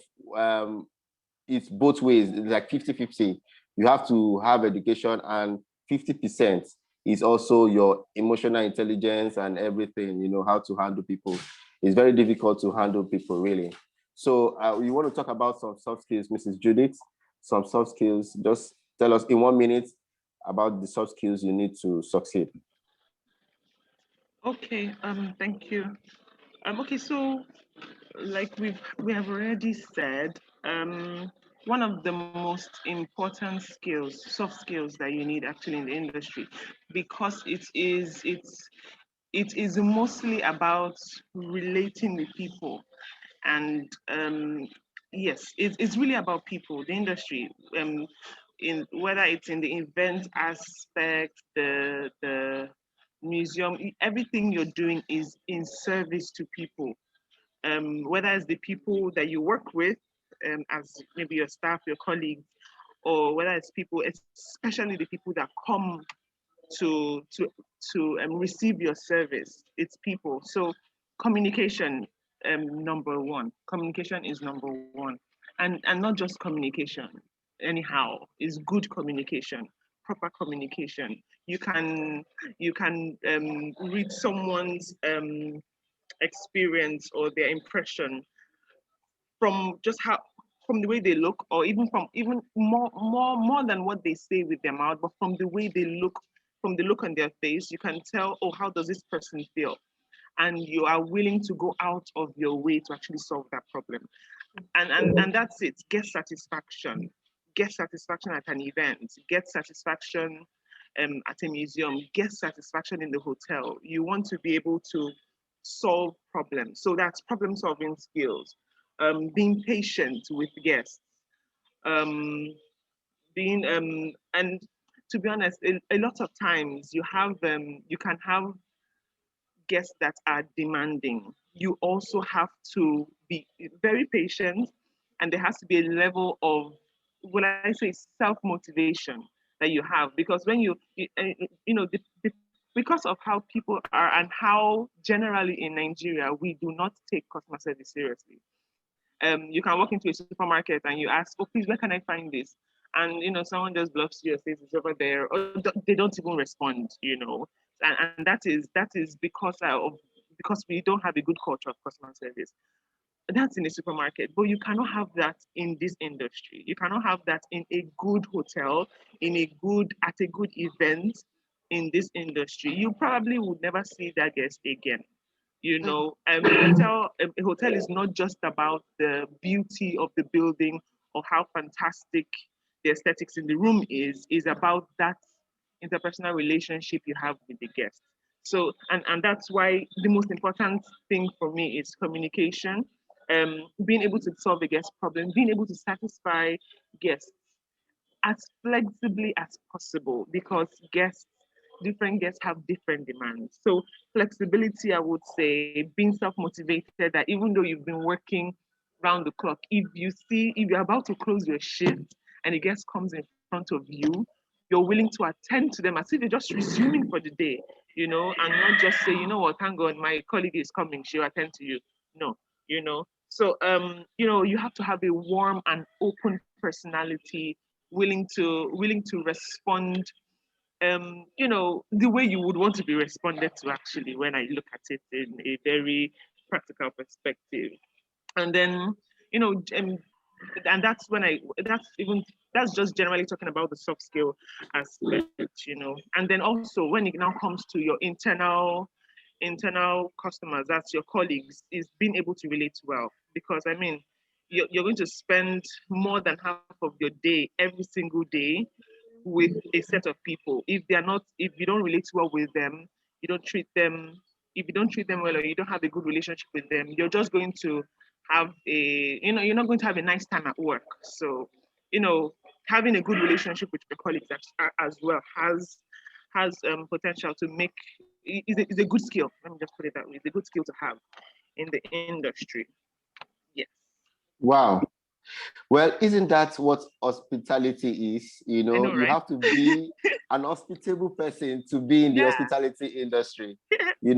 it's both ways, it's like 50-50. You have to have education, and 50% is also your emotional intelligence and everything, you know, how to handle people. It's very difficult to handle people, really. So you want to talk about some soft skills, Mrs. Judith? Some soft skills. Just tell us in 1 minute about the soft skills you need to succeed. Okay, thank you. Okay, so like we have already said, one of the most important skills, soft skills that you need actually in the industry, because it is mostly about relating with people. And yes, it's really about people, the industry, in whether it's in the event aspect, the museum, everything you're doing is in service to people. Whether it's the people that you work with, as maybe your staff, your colleagues, or whether it's people, especially the people that come to receive your service, it's people. So communication, number one. Communication is number one, and not just communication. Anyhow, is good communication, proper communication. You can read someone's experience or their impression from just how, from the way they look, or even from even more than what they say with their mouth, but from the way they look, from the look on their face, you can tell, oh, how does this person feel? And you are willing to go out of your way to actually solve that problem. And that's it. Get satisfaction. Get satisfaction at an event. Get satisfaction at a museum. Get satisfaction in the hotel. You want to be able to solve problems. So that's problem solving skills. Being patient with guests. Being and to be honest, a lot of times you can have guests that are demanding. You also have to be very patient, and there has to be a level of, what I say, self-motivation that you have, because when you know, because of how people are and how generally in Nigeria we do not take customer service seriously. You can walk into a supermarket and you ask, oh, please, where can I find this? And, you know, someone just bluffs you and says it's over there, or they don't even respond, you know. And that is because we don't have a good culture of customer service. That's in a supermarket, but you cannot have that in this industry. You cannot have that in a good hotel, at a good event in this industry. You probably would never see that guest again. You know, a hotel is not just about the beauty of the building or how fantastic the aesthetics in the room is about that interpersonal relationship you have with the guest. So, and that's why the most important thing for me is communication, being able to solve a guest problem, being able to satisfy guests as flexibly as possible, because guests different guests have different demands. So flexibility, I would say, being self-motivated, that even though you've been working round the clock, if you're about to close your shift and a guest comes in front of you, you're willing to attend to them as if you're just resuming for the day, and not just say, what, thank God my colleague is coming, she'll attend to you. No, So, you have to have a warm and open personality, willing to respond, the way you would want to be responded to, actually, when I look at it in a very practical perspective. And then, and that's just generally talking about the soft skill aspect, And then also when it now comes to your internal customers, that's your colleagues, is being able to relate well. Because I mean, you're going to spend more than half of your day every single day with a set of people. If you don't relate well with them, you don't treat them, if you don't treat them well, or you don't have a good relationship with them, you're just going to have you're not going to have a nice time at work. So, having a good relationship with your colleagues as well has potential to make, is a good skill. Let me just put it that way. It's a good skill to have in the industry. Yes. Wow. Well, isn't that what hospitality is? I know, you right? have to be an hospitable person to be in the hospitality industry. You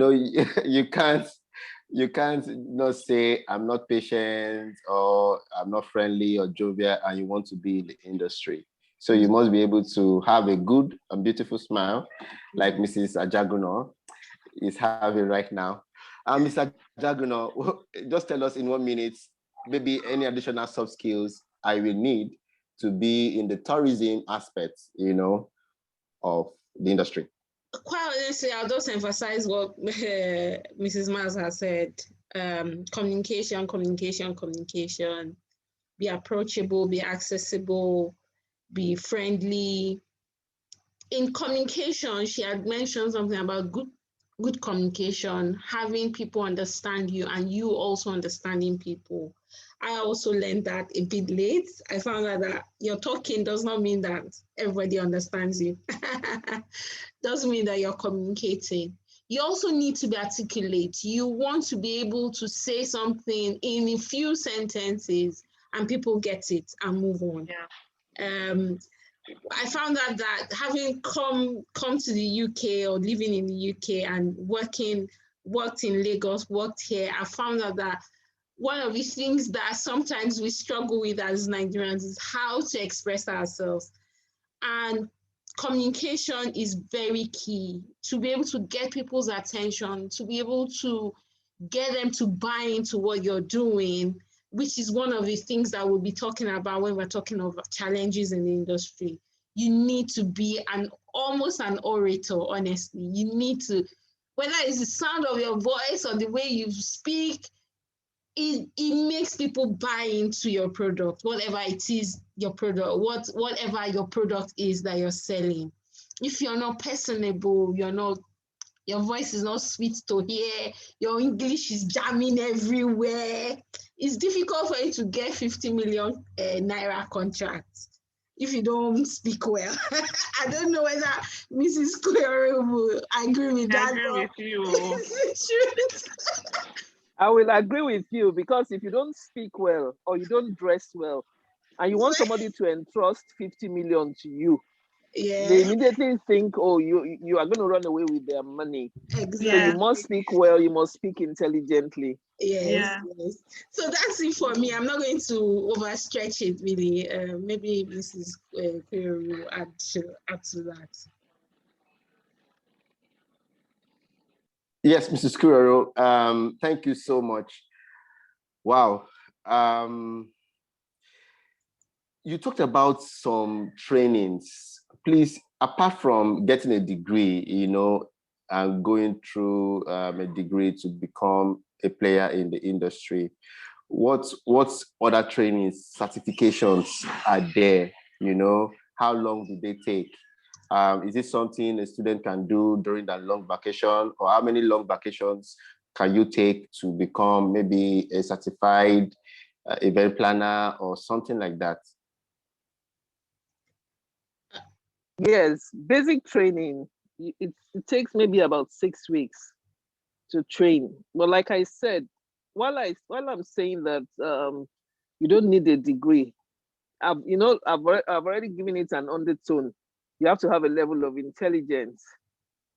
can't not say I'm not patient or I'm not friendly or jovial and you want to be in the industry. So you must be able to have a good and beautiful smile, like Mrs. Ajagunna is having right now. Mr. Ajagunna, just tell us in 1 minute, maybe any additional soft skills I will need to be in the tourism aspect, of the industry. Quite honestly, I'll just emphasize what Mrs. Myles has said. Communication. Be approachable, be accessible, be friendly. In communication, she had mentioned something about good communication, having people understand you and you also understanding people. I also learned that a bit late. I found out that your talking does not mean that everybody understands you. Doesn't mean that you're communicating. You also need to be articulate. You want to be able to say something in a few sentences and people get it and move on. Yeah. I found out that having come to the UK or living in the UK and worked in Lagos, worked here, I found out that one of the things that sometimes we struggle with as Nigerians is how to express ourselves. And communication is very key to be able to get people's attention, to be able to get them to buy into what you're doing, which is one of the things that we'll be talking about when we're talking about challenges in the industry. You need to be almost an orator, honestly. You need to, whether it's the sound of your voice or the way you speak, it makes people buy into your product, whatever it is, your product, whatever your product is that you're selling. If you're not personable, your voice is not sweet to hear, your English is jamming everywhere, it's difficult for you to get 50 million naira contracts if you don't speak well. I don't know whether Mrs. Kuyoro will agree with that. I agree with you. I will agree with you, because if you don't speak well or you don't dress well and you want somebody to entrust 50 million to you, they immediately think, oh, you are going to run away with their money. Exactly. So you must speak well, you must speak intelligently. Yes. So that's it for me. I'm not going to overstretch it, really. Maybe Mrs. Kuyoro will add to that. Yes, Mrs. Kuyoro, thank you so much. Wow. You talked about some trainings. Please, apart from getting a degree, and going through a degree to become a player in the industry, what other trainings, certifications are there? How long do they take? Is it something a student can do during that long vacation, or how many long vacations can you take to become maybe a certified event planner or something like that? Yes, basic training it takes maybe about 6 weeks to train. But like I said, while I'm saying that you don't need a degree, I've already given it an undertone. You have to have a level of intelligence,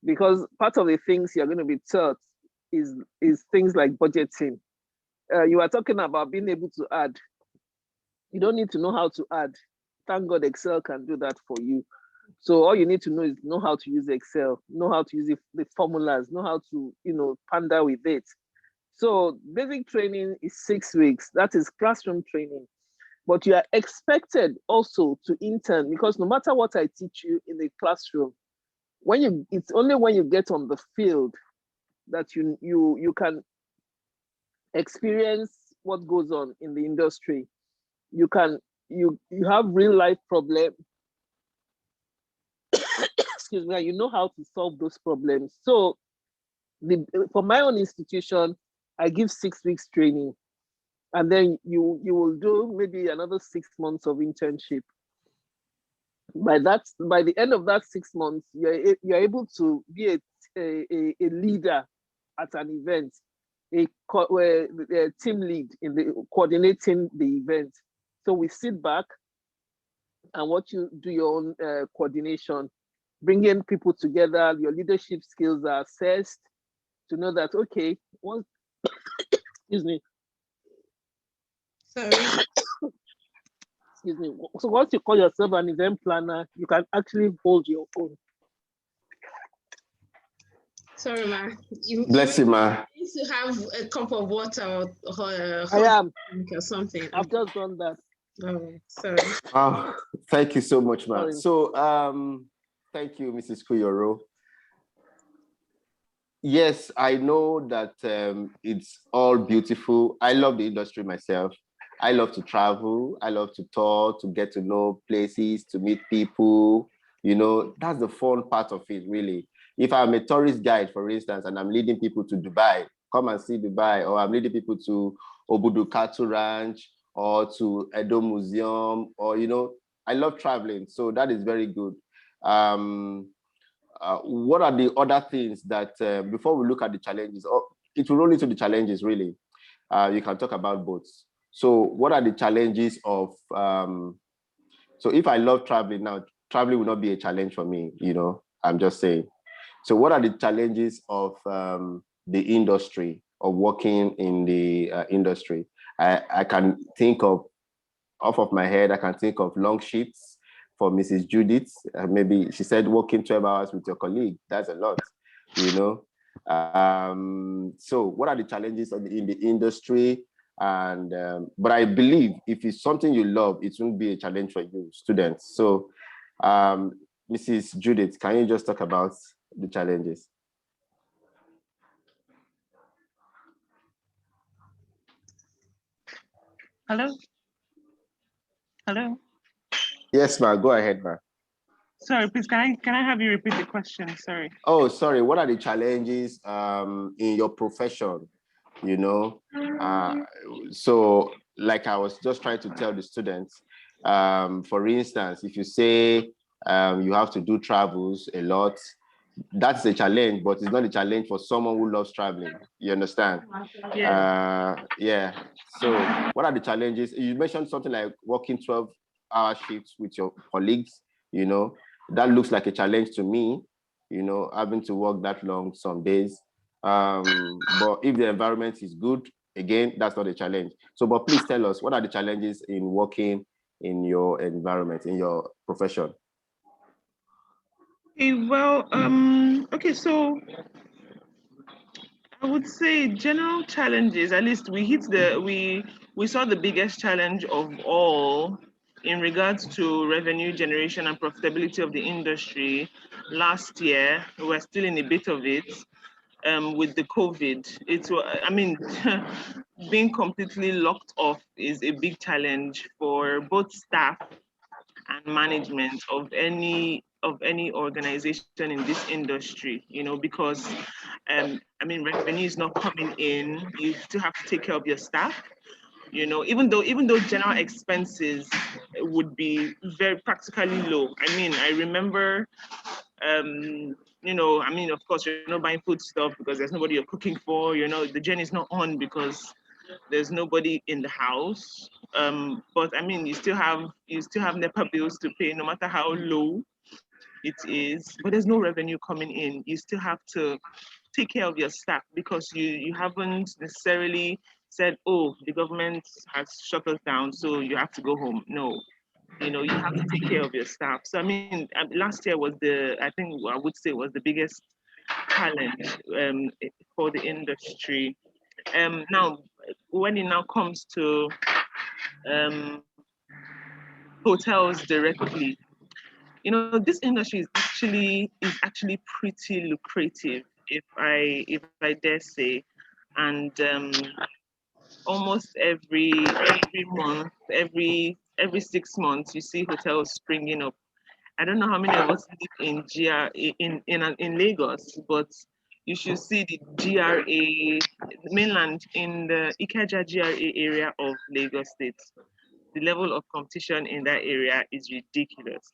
because part of the things you're going to be taught is things like budgeting. You are talking about being able to add. You don't need to know how to add. Thank God Excel can do that for you. So all you need to know is know how to use Excel, know how to use the formulas, know how to, pander with it. So basic training is 6 weeks. That is classroom training. But you are expected also to intern, because no matter what I teach you in the classroom, it's only when you get on the field that you can experience what goes on in the industry. You have real life problems. Excuse me, you know how to solve those problems. So for my own institution, I give 6 weeks training, and then you will do maybe another 6 months of internship. By the end of that 6 months, you're able to be a leader at an event, a team lead in the coordinating the event. So we sit back and watch you do your own coordination, bringing people together. Your leadership skills are assessed to know that, okay, once, excuse me. Sorry. Excuse me. So once you call yourself an event planner, you can actually hold your own. Sorry, ma. Bless you, ma. You need to have a cup of water or something. I've just done that. Oh, sorry. Oh, thank you so much, ma. Sorry. So, thank you, Mrs. Kuyoro. Yes, I know that it's all beautiful. I love the industry myself. I love to travel. I love to talk, to get to know places, to meet people. That's the fun part of it, really. If I'm a tourist guide, for instance, and I'm leading people to Dubai, come and see Dubai, or I'm leading people to Obudu Cattle Ranch or to Edo Museum, or, I love traveling. So that is very good. What are the other things that, before we look at the challenges, it will roll into the challenges, really. You can talk about both. So what are the challenges of, so if I love traveling now, traveling will not be a challenge for me, I'm just saying. So what are the challenges of the industry, of working in the industry? I can think of, off of my head, I can think of long shifts for Mrs. Judith. Maybe she said working 12 hours with your colleague. That's a lot, So what are the challenges in the industry? And but I believe if it's something you love, it won't be a challenge for you, students. So Mrs. Judith, can you just talk about the challenges? Hello? Hello? Yes, ma'am. Go ahead, ma'am. Sorry, please, can I have you repeat the question? Sorry. Oh, sorry. What are the challenges in your profession? So like I was just trying to tell the students, for instance, if you say you have to do travels a lot, that's a challenge, but it's not a challenge for someone who loves traveling. You understand? Yeah. So what are the challenges? You mentioned something like working 12-hour shifts with your colleagues. That looks like a challenge to me, having to work that long some days. But if the environment is good, again, that's not a challenge. So, but please tell us, what are the challenges in working in your environment, in your profession? Well, okay, so I would say general challenges, at least we saw the biggest challenge of all in regards to revenue generation and profitability of the industry last year. We're still in a bit of it with the COVID. Being completely locked off is a big challenge for both staff and management of any organization in this industry, because revenue is not coming in. You still have to take care of your staff, even though general expenses would be very practically low. I remember You know, I mean, of course, you're not buying food stuff because there's nobody you're cooking for. You know, the journey is not on because there's nobody in the house. But I mean, you still have NEPA bills to pay, no matter how low it is. But there's no revenue coming in. You still have to take care of your staff because you haven't necessarily said, oh, the government has shut us down, so you have to go home. No, you know, you have to take care of your staff. So I mean, last year was I think I would say was the biggest challenge for the industry. Now, when it now comes to hotels directly, you know, this industry is actually pretty lucrative, if I dare say, and almost every month, every 6 months, you see hotels springing up. I don't know how many of us live in in Lagos, but you should see the GRA mainland in the Ikeja GRA area of Lagos State. The level of competition in that area is ridiculous.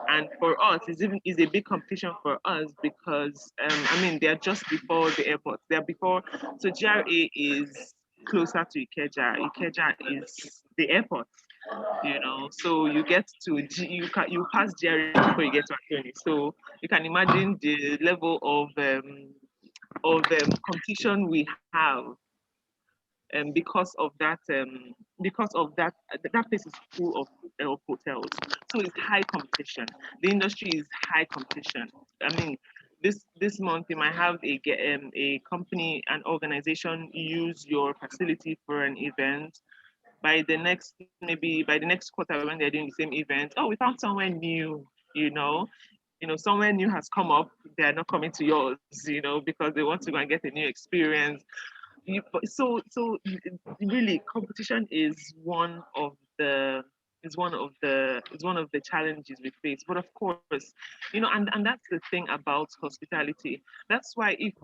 And for us, it's a big competition for us because I mean they're just before the airport. They're before, so GRA is closer to Ikeja. Ikeja is the airport, you know. So you get to you pass GRA before you get to Akoni. So you can imagine the level of competition we have. Because of that place is full of hotels, so it's high competition. The industry is high competition. I mean, this month you might have a company, an organization use your facility for an event. By the next quarter, when they're doing the same event, oh, we found somewhere new, you know. Somewhere new has come up. They're not coming to yours, because they want to go and get a new experience. So really, competition is one of the challenges we face. But of course, and that's the thing about hospitality. That's why if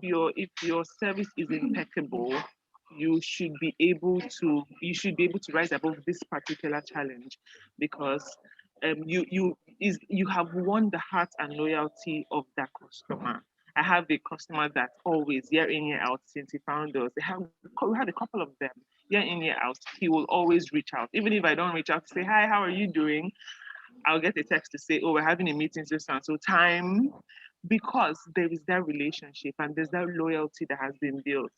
your service is impeccable, you should be able to rise above this particular challenge, because you have won the heart and loyalty of that customer. I have a customer that always, year in, year out, since he found us, we had a couple of them, year in, year out, he will always reach out. Even if I don't reach out to say, hi, how are you doing? I'll get a text to say, oh, we're having a meeting so time, because there is that relationship and there's that loyalty that has been built,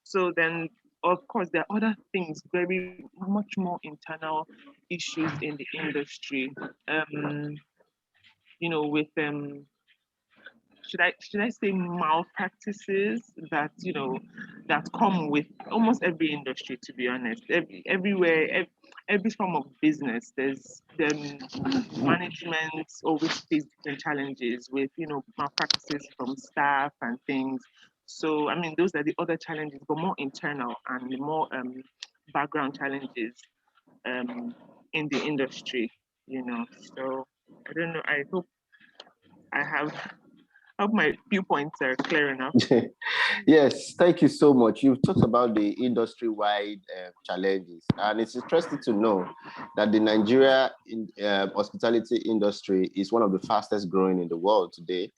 So then, of course, there are other things, very much more internal issues in the industry, with should I say malpractices that that come with almost every industry, to be honest. Everywhere, every form of business, there's management always face different challenges with malpractices from staff and things. So I mean, those are the other challenges, but more internal and the more background challenges in the industry. So I don't know. I hope my viewpoints are clear enough. Yes, thank you so much. You've talked about the industry-wide challenges, and it's interesting to know that the Nigeria hospitality industry is one of the fastest growing in the world today.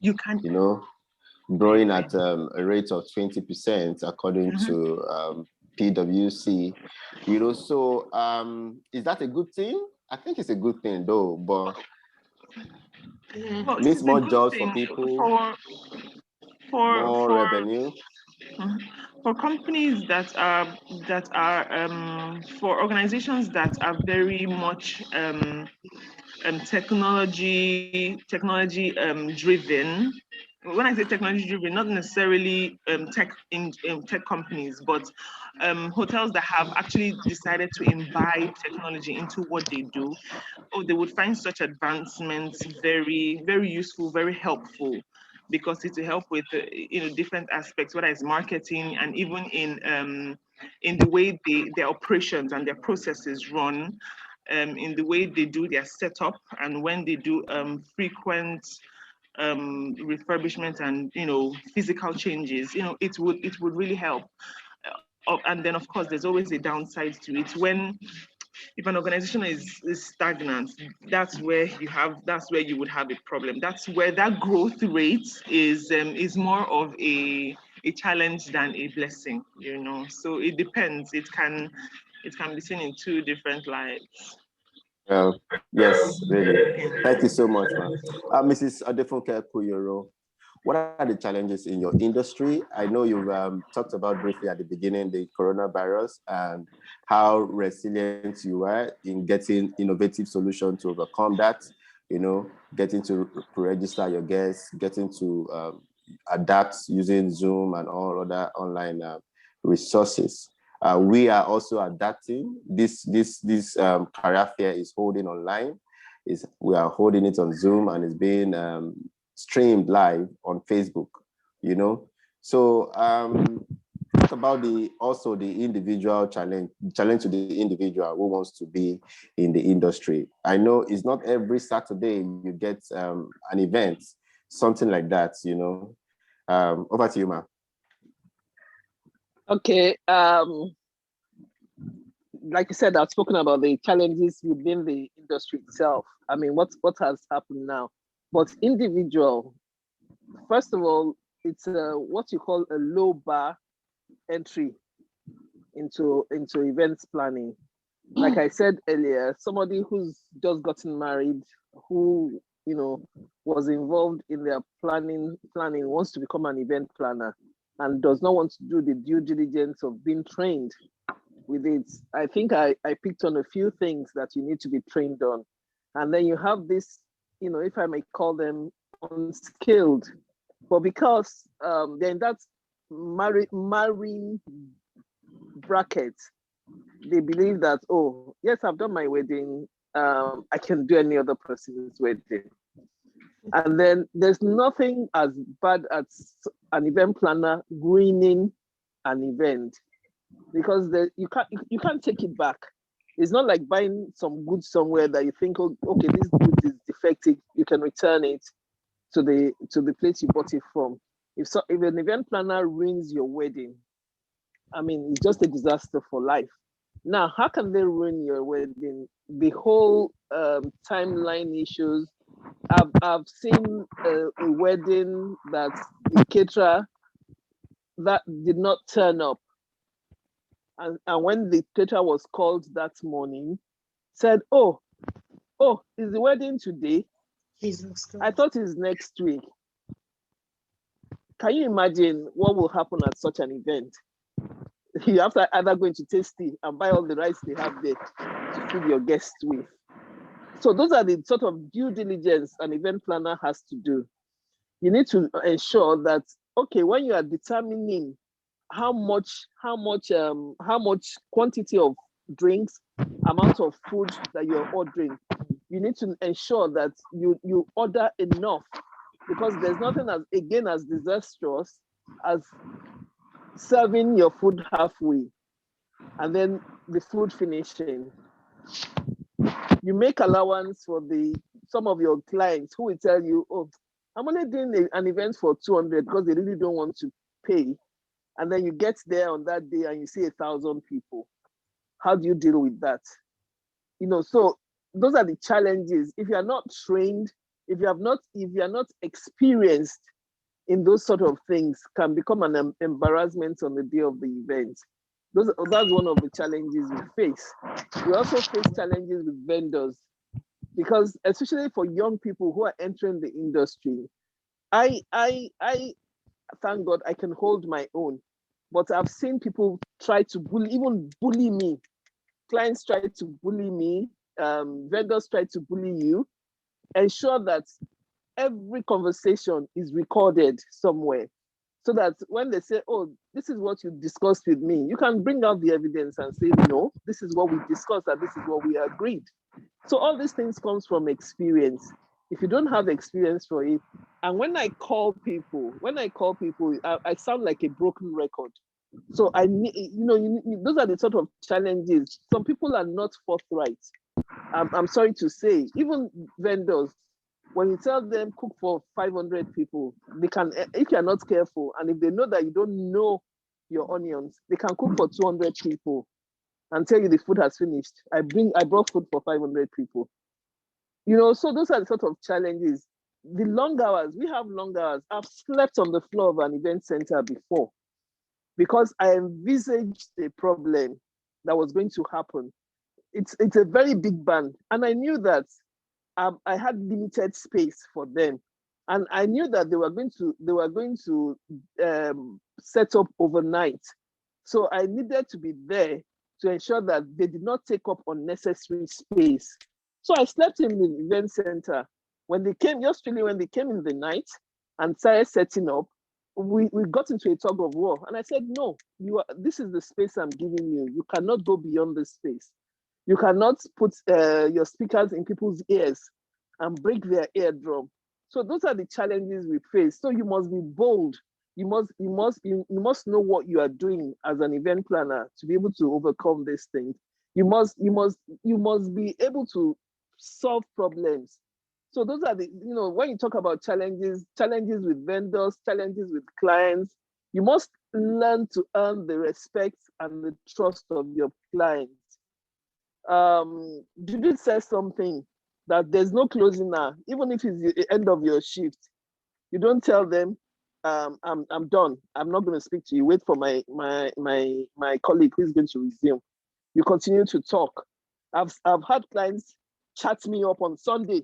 Growing at a rate of 20% according to TWC. So is that a good thing? I think it's a good thing though, but it means more jobs for people, more revenue. For companies that are for organizations that are very much technology driven. When I say technology driven, not necessarily tech companies, but hotels that have actually decided to imbibe technology into what they do. Oh, they would find such advancements very, very useful, very helpful, because it will help with different aspects, whether it's marketing and even in the way their operations and their processes run, in the way they do their setup, and when they do frequent refurbishment and physical changes, it would really help. And then of course there's always a downside to it when if an organization is stagnant, that's where you would have a problem. That's where that growth rate is more of a challenge than a blessing, you know. So it depends. It can be seen in two different lights. Well, yes, really. Thank you so much, ma'am. Mrs. Adefunke Kuyoro, what are the challenges in your industry? I know you've talked about briefly at the beginning the coronavirus and how resilient you are in getting innovative solutions to overcome that, you know, getting to register your guests, getting to adapt using Zoom and all other online resources. We are also adapting. This career fair is holding online. We are holding it on Zoom and it's being streamed live on Facebook. You know, so talk about the individual challenge to the individual who wants to be in the industry. I know it's not every Saturday you get an event, something like that. You know, over to you, ma'am. Okay. Like you said, I've spoken about the challenges within the industry itself. I mean, what has happened now? But individual, first of all, it's what you call a low bar entry into events planning. Like I said earlier, somebody who's just gotten married, who was involved in their planning wants to become an event planner and does not want to do the due diligence of being trained with it. I think I picked on a few things that you need to be trained on. And then you have this, if I may call them unskilled, but because they're in that marrying bracket, they believe that, oh, yes, I've done my wedding, I can do any other person's wedding. And then there's nothing as bad as an event planner ruining an event, because you can't take it back. It's not like buying some goods somewhere that you think, oh, okay, this good is defective, you can return it to the place you bought it from. If an event planner ruins your wedding, I mean, it's just a disaster for life. Now, how can they ruin your wedding? The whole timeline issues. I've seen a wedding that the caterer that did not turn up. And when the caterer was called that morning, said, oh, is the wedding today? I thought it's next week. Can you imagine what will happen at such an event? You have to either go into Tasty and buy all the rice they have there to feed your guests with. So those are the sort of due diligence an event planner has to do. You need to ensure that, okay, when you are determining how much quantity of drinks, amount of food that you're ordering, you need to ensure that you order enough, because there's nothing as disastrous as serving your food halfway and then the food finishing. You make allowance for some of your clients who will tell you, oh, I'm only doing an event for 200 because they really don't want to pay. And then you get there on that day and you see 1,000 people. How do you deal with that? So those are the challenges. If you are not trained, if you are not experienced in those sort of things, can become an embarrassment on the day of the event. That's one of the challenges we face. We also face challenges with vendors, because especially for young people who are entering the industry, I thank God I can hold my own, but I've seen people try to bully me. Clients try to bully me, vendors try to bully you. Ensure that every conversation is recorded somewhere, so that when they say, oh, this is what you discussed with me, you can bring out the evidence and say, no, this is what we discussed and this is what we agreed. So all these things comes from experience. If you don't have experience for it, and when I call people, I sound like a broken record. So I need, those are the sort of challenges. Some people are not forthright. I'm sorry to say, even vendors, when you tell them cook for 500 people, they can, if you're not careful, and if they know that you don't know your onions, they can cook for 200 people. and tell you the food has finished. I brought food for 500 people. So those are the sort of challenges. The long hours, we have long hours. I've slept on the floor of an event center before because I envisaged a problem that was going to happen. It's a very big band, and I knew that I had limited space for them, and I knew that they were going to set up overnight. So I needed to be there to ensure that they did not take up unnecessary space. So I slept in the event center. When they came, when they came in the night and started setting up, we got into a tug of war. And I said, no, this is the space I'm giving you. You cannot go beyond this space. You cannot put your speakers in people's ears and break their eardrum. So those are the challenges we face. So you must be bold. You must know what you are doing as an event planner to be able to overcome these things. You must be able to solve problems. So those are the, when you talk about challenges with vendors, challenges with clients, you must learn to earn the respect and the trust of your clients. Judith says something that there's no closing now. Even if it's the end of your shift, you don't tell them, I'm done. I'm not going to speak to you. Wait for my colleague who is going to resume. You continue to talk. I've had clients chat me up on Sunday.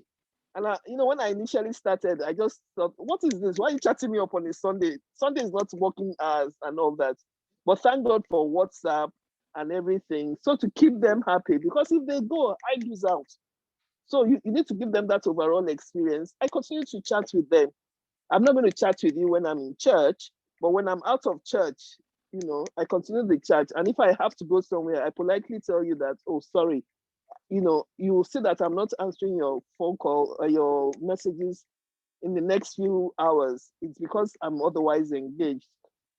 And when I initially started, I just thought, what is this? Why are you chatting me up on a Sunday? Sunday is not working hours and all that. But thank God for WhatsApp and everything. So to keep them happy, because if they go, I lose out. So you need to give them that overall experience. I continue to chat with them. I'm not going to chat with you when I'm in church, but when I'm out of church, I continue the chat. And if I have to go somewhere, I politely tell you that, oh, sorry, you will see that I'm not answering your phone call or your messages in the next few hours. It's because I'm otherwise engaged.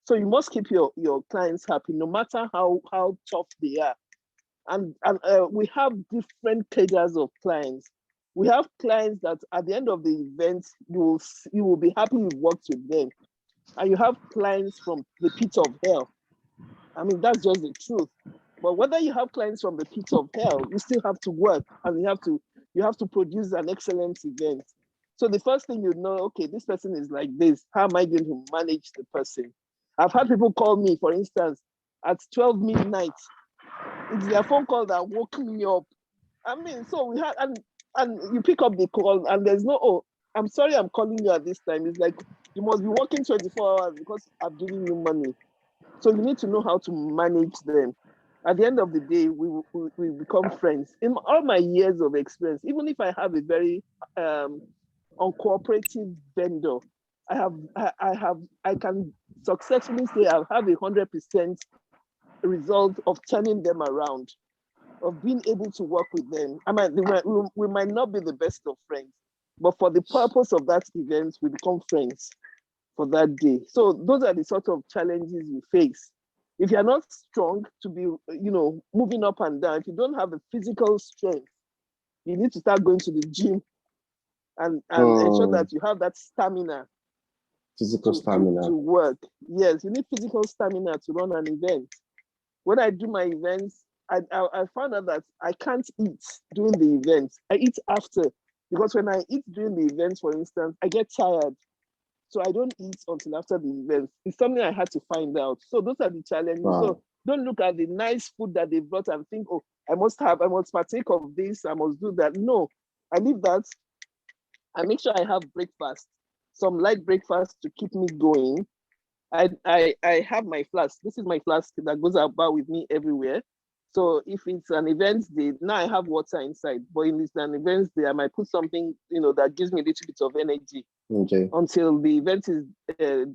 So you must keep your clients happy, no matter how tough they are. And we have different cadres of clients. We have clients that at the end of the event, you will be happy you worked with them. And you have clients from the pit of hell. I mean, that's just the truth. But whether you have clients from the pit of hell, you still have to work and you have to produce an excellent event. So the first thing you know, okay, this person is like this. How am I going to manage the person? I've had people call me, for instance, at 12 midnight. It's their phone call that woke me up. I mean, so we had, and you pick up the call and there's no, oh, I'm sorry I'm calling you at this time. It's like, you must be working 24 hours because I'm giving you money. So you need to know how to manage them. At the end of the day, we become friends. In all my years of experience, even if I have a very uncooperative vendor, I can successfully say I have 100% result of turning them around, of being able to work with them. I mean, we might not be the best of friends, but for the purpose of that event, we become friends for that day. So those are the sort of challenges we face. If you're not strong to be, moving up and down, if you don't have the physical strength, you need to start going to the gym and ensure that you have that stamina. Physical stamina. To work. Yes, you need physical stamina to run an event. When I do my events, I found out that I can't eat during the event. I eat after, because when I eat during the event, for instance, I get tired. So I don't eat until after the event. It's something I had to find out. So those are the challenges. Wow. So don't look at the nice food that they brought and think, oh, I must partake of this, I must do that. No, I leave that. I make sure I have breakfast, some light breakfast to keep me going. I have my flask. This is my flask that goes about with me everywhere. So if it's an event day, now I have water inside. But if it's an event day, I might put something, that gives me a little bit of energy. Okay. Until the event is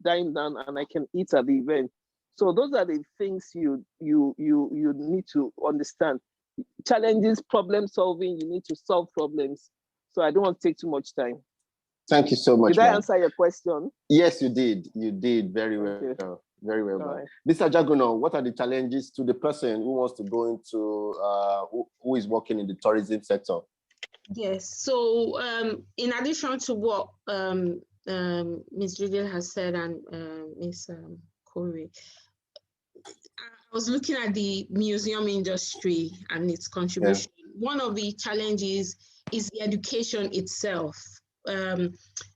dying down and I can eat at the event. So those are the things you need to understand. Challenges, problem solving, you need to solve problems. So I don't want to take too much time. Thank you so much. Did I answer your question? Yes, you did. You did very well. Okay. Very well. Right. Mr. Ajagunna, what are the challenges to the person who wants to go into, who is working in the tourism sector? Yes. So in addition to what Ms. Judith has said and Ms. Corey, I was looking at the museum industry and its contribution. Yeah. One of the challenges is the education itself.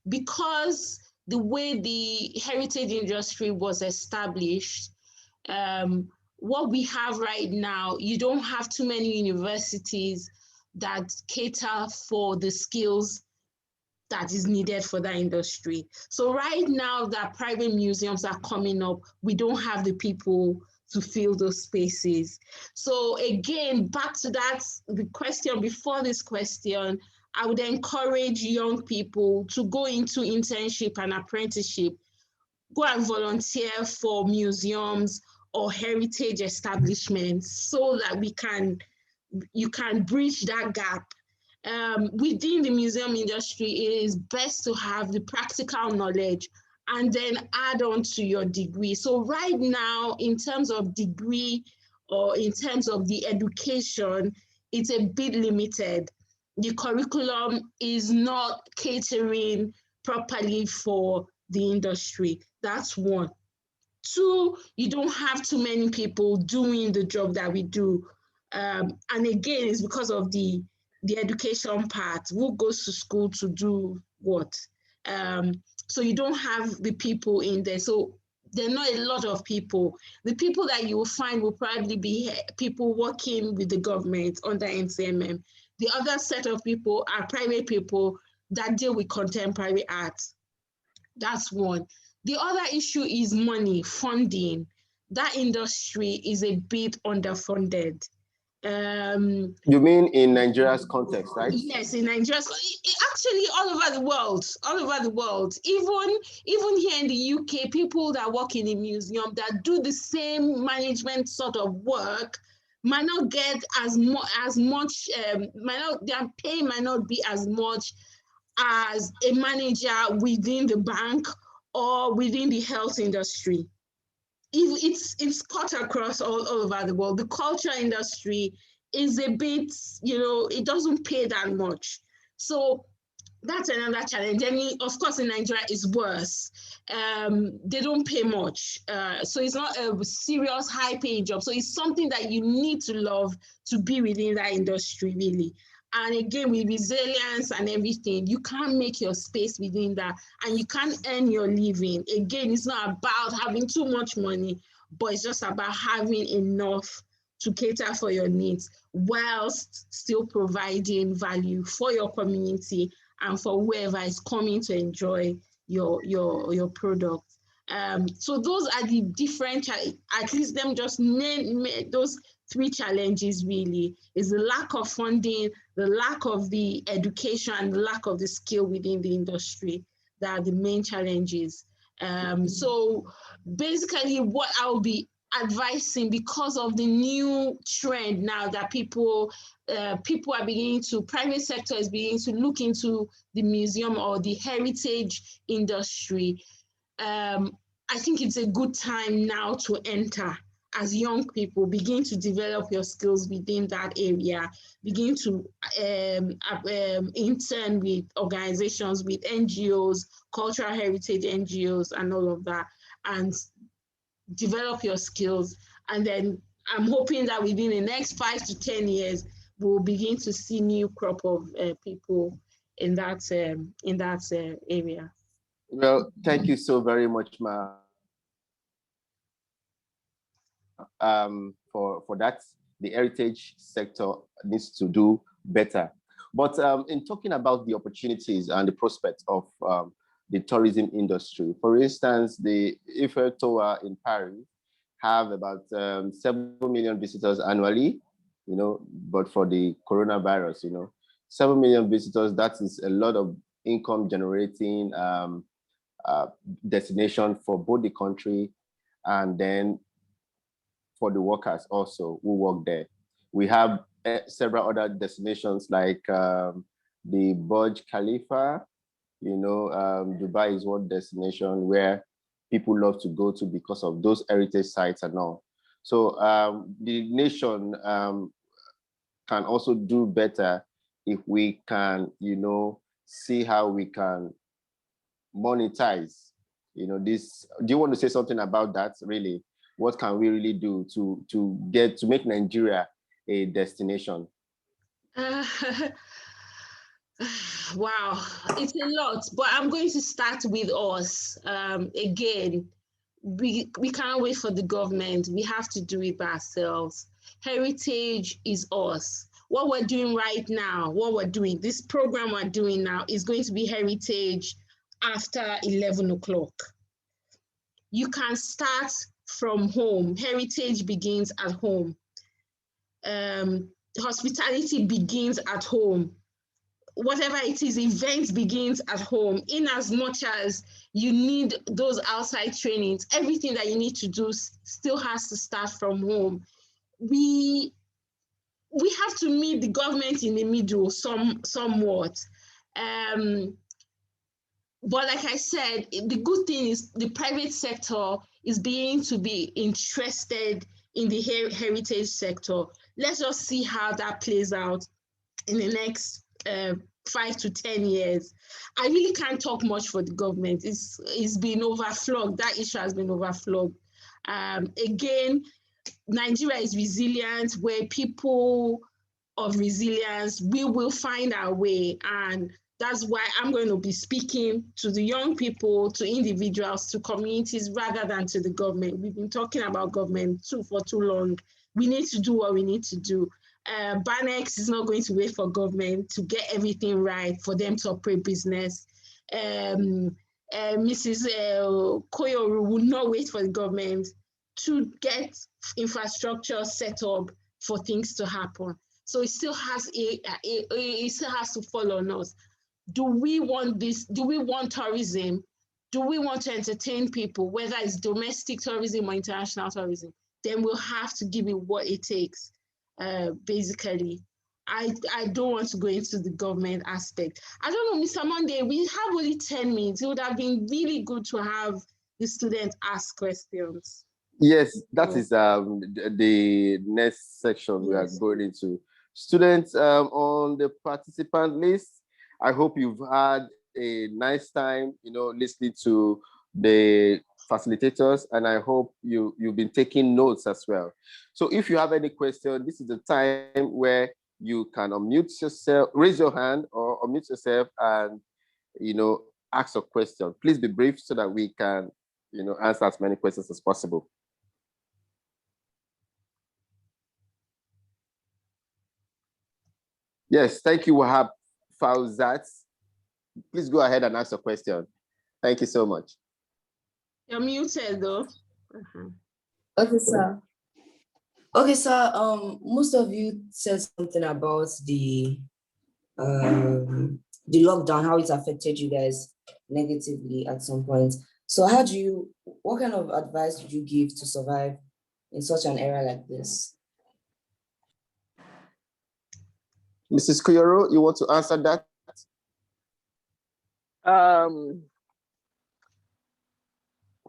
Because the way the heritage industry was established, what we have right now, you don't have too many universities that cater for the skills that is needed for that industry. So right now that private museums are coming up, we don't have the people to fill those spaces. So again, back to that, the question before this question, I would encourage young people to go into internship and apprenticeship, go and volunteer for museums or heritage establishments so that you can bridge that gap. Within the museum industry, it is best to have the practical knowledge and then add on to your degree. So right now, in terms of degree or in terms of the education, it's a bit limited. The curriculum is not catering properly for the industry. That's one. Two, you don't have too many people doing the job that we do. And again, it's because of the education part. Who goes to school to do what? So you don't have the people in there. So there are not a lot of people. The people that you will find will probably be people working with the government under NCMA. The other set of people are private people that deal with contemporary art. That's one. The other issue is money, funding. That industry is a bit underfunded. You mean in Nigeria's context, right? Yes, in Nigeria, actually all over the world, even here in the UK, people that work in a museum that do the same management sort of work might not get as much, their pay might not be as much as a manager within the bank or within the health industry. It's cut across all over the world. The culture industry is a bit, it doesn't pay that much. So that's another challenge. And of course, in Nigeria, it's worse. They don't pay much. So it's not a serious high-paying job. So it's something that you need to love to be within that industry, really. And again, with resilience and everything, you can't make your space within that and you can't earn your living. Again, it's not about having too much money, but it's just about having enough to cater for your needs whilst still providing value for your community and for whoever is coming to enjoy your product. So those are the different, at least them just name those three challenges really, is the lack of funding, the lack of the education, and the lack of the skill within the industry that are the main challenges. So basically what I'll be advising, because of the new trend now that people are beginning to, private sector is beginning to look into the museum or the heritage industry, I think it's a good time now to enter as young people, begin to develop your skills within that area, begin to intern with organizations, with NGOs, cultural heritage NGOs and all of that, and develop your skills. And then I'm hoping that within the next 5 to 10 years, we'll begin to see new crop of people in that area. Well, thank you so very much, Ma, for that. The heritage sector needs to do better. But in talking about the opportunities and the prospects of the tourism industry, for instance, the Eiffel Tower in Paris have about 7 million visitors annually, but for the coronavirus, 7 million visitors, that is a lot of income generating destination for both the country and then for the workers also who work there. We have several other destinations like the Burj Khalifa. Dubai is one destination where people love to go to because of those heritage sites and all. So the nation can also do better if we can, see how we can monetize, this. Do you want to say something about that, really? what can we really do to make Nigeria a destination? Wow, it's a lot, but I'm going to start with us. Again, we can't wait for the government. We have to do it by ourselves. Heritage is us. What we're doing right now, this program we're doing now is going to be heritage after 11 o'clock. You can start from home. Heritage begins at home. Hospitality begins at home. Whatever it is, events begins at home. In as much as you need those outside trainings, everything that you need to do still has to start from home. We have to meet the government in the middle somewhat. But like I said, the good thing is the private sector is beginning to be interested in the heritage sector. Let's just see how that plays out in the next 5 to 10 years. I really can't talk much for the government. It's been overflogged. That issue has been overflogged. Again, Nigeria is resilient. We're people of resilience. We will find our way. And that's why I'm going to be speaking to the young people, to individuals, to communities, rather than to the government. We've been talking about government for too long. We need to do what we need to do. Banex is not going to wait for government to get everything right for them to operate business. Mrs. Kuyoro will not wait for the government to get infrastructure set up for things to happen. So it still has to fall on us. Do we want this? Do we want tourism? Do we want to entertain people, whether it's domestic tourism or international tourism? Then we'll have to give it what it takes. Basically, I don't want to go into the government aspect. I don't know, Mr. Monday, we have only 10 minutes. It would have been really good to have the students ask questions. Yes, that is the next section we are going into. Students on the participant list, I hope you've had a nice time, listening to the facilitators, and I hope you've been taking notes as well. So if you have any question, this is the time where you can unmute yourself, raise your hand or unmute yourself and, ask a question. Please be brief so that we can, answer as many questions as possible. Yes, thank you, Wahab Fauzat. Please go ahead and ask a question. Thank you so much. You're muted though. Okay, sir. Most of you said something about the lockdown, how it affected you guys negatively at some point. So what kind of advice would you give to survive in such an era like this? Mrs. Kuyoro, you want to answer that?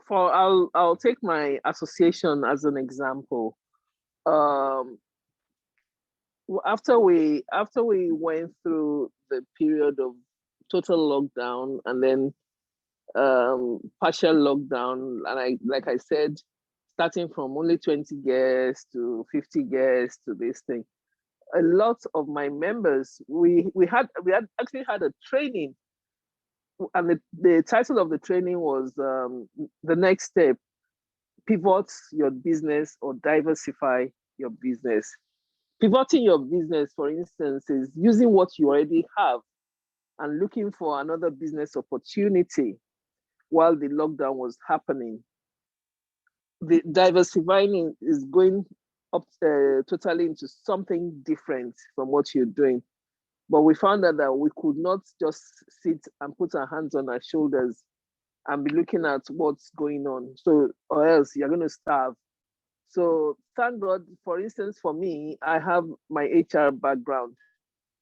I'll take my association as an example. After we went through the period of total lockdown and then partial lockdown, and like I said, starting from only 20 guests to 50 guests to this thing, a lot of my members, we actually had a training, and the title of the training was the next step: pivot your business or diversify your business. Pivoting your business, for instance, is using what you already have and looking for another business opportunity while the lockdown was happening. The diversifying is going up totally into something different from what you're doing. But we found out that we could not just sit and put our hands on our shoulders and be looking at what's going on. So, or else you're going to starve. So thank God, for instance, for me, I have my HR background.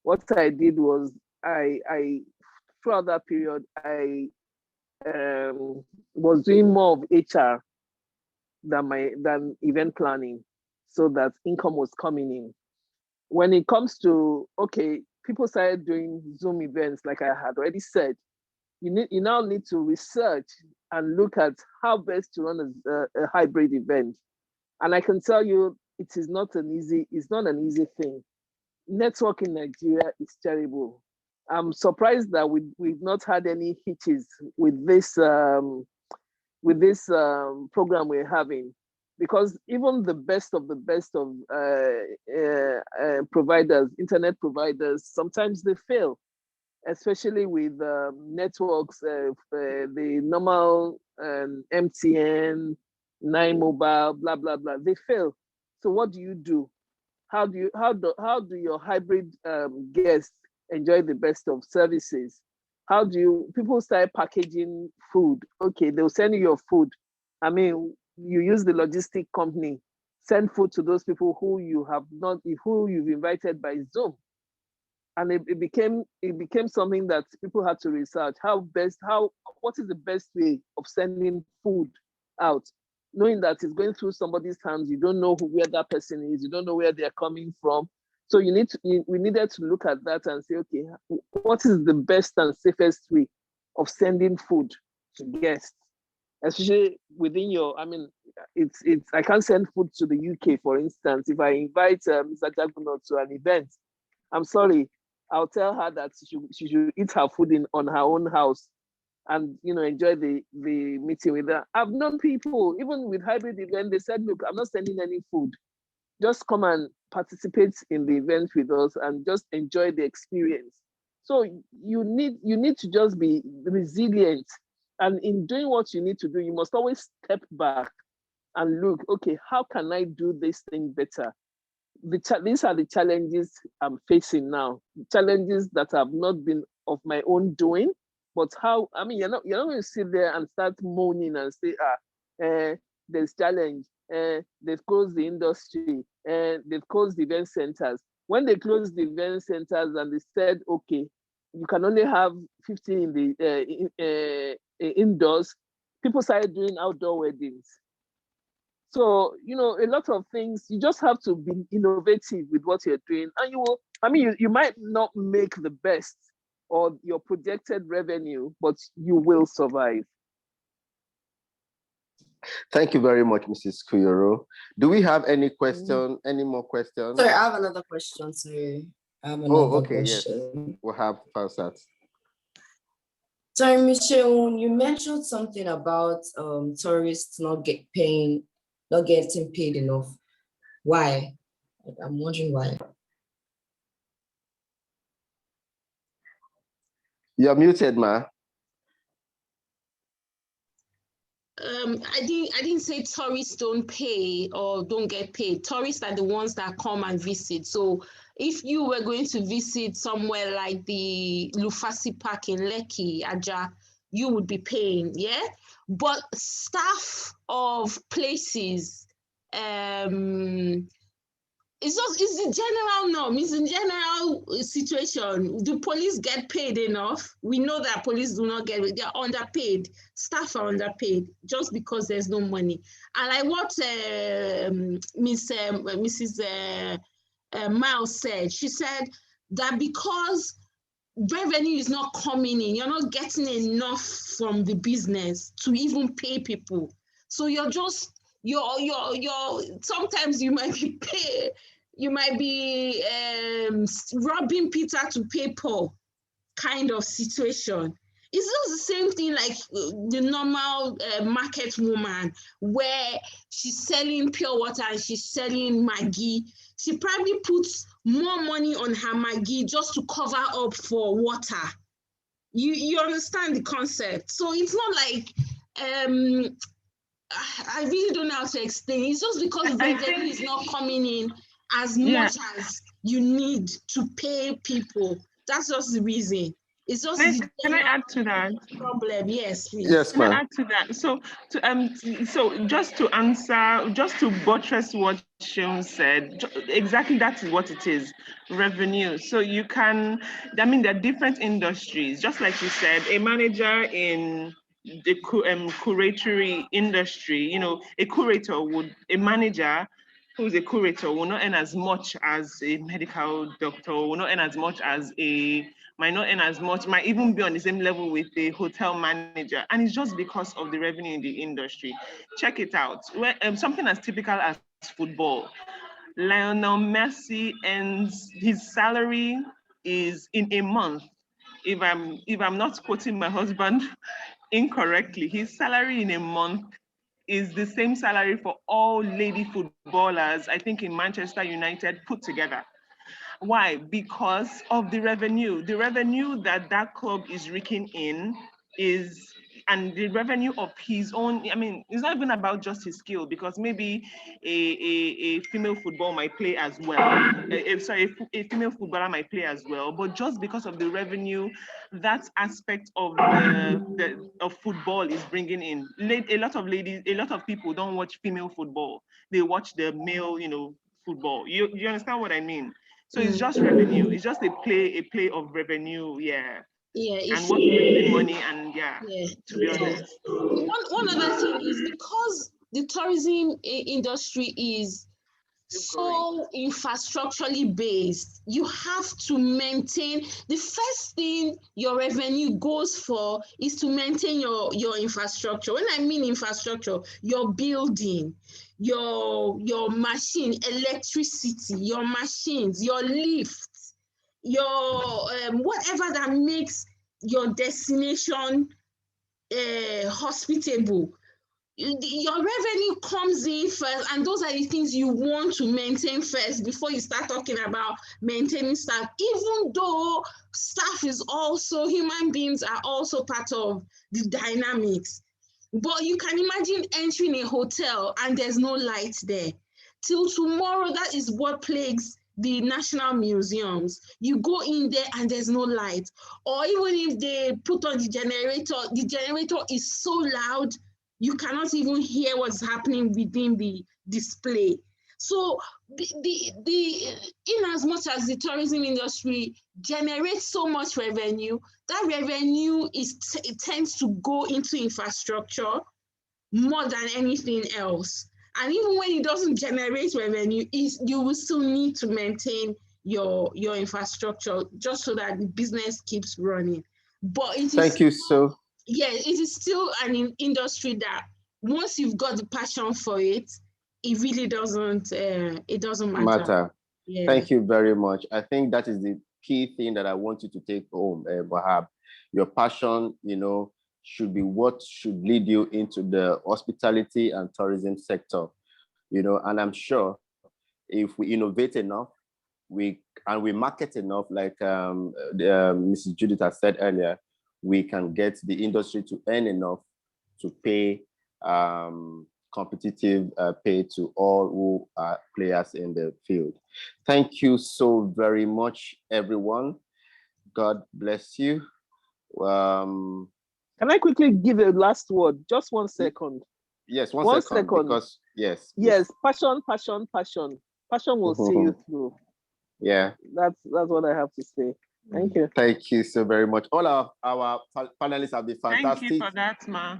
What I did was I throughout that period, I was doing more of HR than event planning, so that income was coming in. When it comes to, okay, people started doing Zoom events, like I had already said, you now need to research and look at how best to run a hybrid event. And I can tell you, it's not an easy thing. Network in Nigeria is terrible. I'm surprised that we've not had any hitches with this program we're having, because even the best of providers, internet providers, sometimes they fail, especially with networks, the normal MTN, 9Mobile, blah blah blah. They fail. So what do you do? How do your hybrid guests enjoy the best of services? How do people start packaging food? Okay, they'll send you your food. I mean, you use the logistic company, send food to those people who you've invited by Zoom. And it became something that people had to research. What is the best way of sending food out? Knowing that it's going through somebody's hands, you don't know where that person is, you don't know where they're coming from. So we needed to look at that and say, okay, what is the best and safest way of sending food to guests? Especially within I can't send food to the UK, for instance. If I invite Mr. Ajagunna to an event, I'm sorry, I'll tell her that she should eat her food on her own house and enjoy the meeting with her. I've known people, even with hybrid event, they said, look, I'm not sending any food. Just come and participate in the event with us and just enjoy the experience. So you need to just be resilient. And in doing what you need to do, you must always step back and look, okay, how can I do this thing better? These are the challenges I'm facing now. Challenges that have not been of my own doing, but you're not going to sit there and start moaning and say, there's challenge, they've closed the industry, they've closed the event centers. When they closed the event centers and they said, okay, you can only have 50 in the indoors, people started doing outdoor weddings. So, a lot of things, you just have to be innovative with what you're doing. And you might not make the best or your projected revenue, but you will survive. Thank you very much, Mrs. Kuyoro. Do we have any more questions? Sorry, I have another question. Yes. We'll have that. Sorry, Michelle, you mentioned something about tourists not getting paid enough. Why? I'm wondering why. You're muted, ma. I didn't say tourists don't pay or don't get paid. Tourists are the ones that come and visit. So if you were going to visit somewhere like the Lufasi Park in Lekki, Aja, you would be paying, yeah? But staff of places, it's the general norm. It's the general situation. Do police get paid enough? We know that police do not get it. They're underpaid. Staff are underpaid just because there's no money. And like what Mrs. Myles said, she said that because revenue is not coming in, you're not getting enough from the business to even pay people. So you're sometimes you might be robbing Peter to pay Paul kind of situation. It's not the same thing like the normal market woman where she's selling pure water and she's selling Maggi. She probably puts more money on her Maggi just to cover up for water. You understand the concept. So it's not like I really don't know how to explain. It's just because revenue is not coming in as much as you need to pay people. That's just the reason. It's just can I add to that? Problem. Yes, please. Yes, ma'am. Can I add to that? So just to buttress what Seun said, exactly that's what it is, revenue. So there are different industries. Just like you said, a manager in the curatory industry, a manager who is a curator will not earn as much as a medical doctor, will not earn as much as might not earn as much, might even be on the same level with a hotel manager. And it's just because of the revenue in the industry. Check it out. Something as typical as football. Lionel Messi earns his salary is in a month. If I'm not quoting my husband incorrectly, his salary in a month is the same salary for all lady footballers, I think in Manchester United put together. Why? Because of the revenue. The revenue that that club is raking in is, and the revenue of his own, I mean, it's not even about just his skill, because maybe a female football might play as well. A female footballer might play as well, but just because of the revenue, that aspect of of football is bringing in. A lot of ladies, a lot of people don't watch female football. They watch the male, football. You understand what I mean? So it's just revenue. It's just a play of revenue, yeah. Yeah, And what brings in money, and to be honest. One other thing is, because the tourism industry is so infrastructurally based, you have to maintain. The first thing your revenue goes for is to maintain your infrastructure. When I mean infrastructure, your building, your machine, electricity, your machines, your lifts, your whatever that makes your destination hospitable. Your revenue comes in first, and those are the things you want to maintain first before you start talking about maintaining staff. Even though staff is also, human beings are also part of the dynamics. But you can imagine entering a hotel and there's no light there. Till tomorrow, that is what plagues the national museums. You go in there and there's no light. Or even if they put on the generator is so loud, you cannot even hear what's happening within the display. So in as much as the tourism industry generates so much revenue, that revenue it tends to go into infrastructure more than anything else. And even when it doesn't generate revenue, you will still need to maintain your infrastructure just so that the business keeps running. But it is, thank you so. Yeah, it is still an industry that once you've got the passion for it, it really doesn't matter. Yeah. Thank you very much. I think that is the key thing that I want you to take home, Wahab. Your passion, should be what should lead you into the hospitality and tourism sector, and I'm sure if we innovate enough, we market enough, like Mrs. Judith has said earlier, we can get the industry to earn enough to pay competitive pay to all who are players in the field. Thank you so very much, everyone. God bless you. Can I quickly give a last word? Just 1 second. Yes, one second. Because yes, passion will see you through. Yeah, that's what I have to say. Thank you. Thank you so very much. All our panelists have been fantastic. Thank you for that, ma.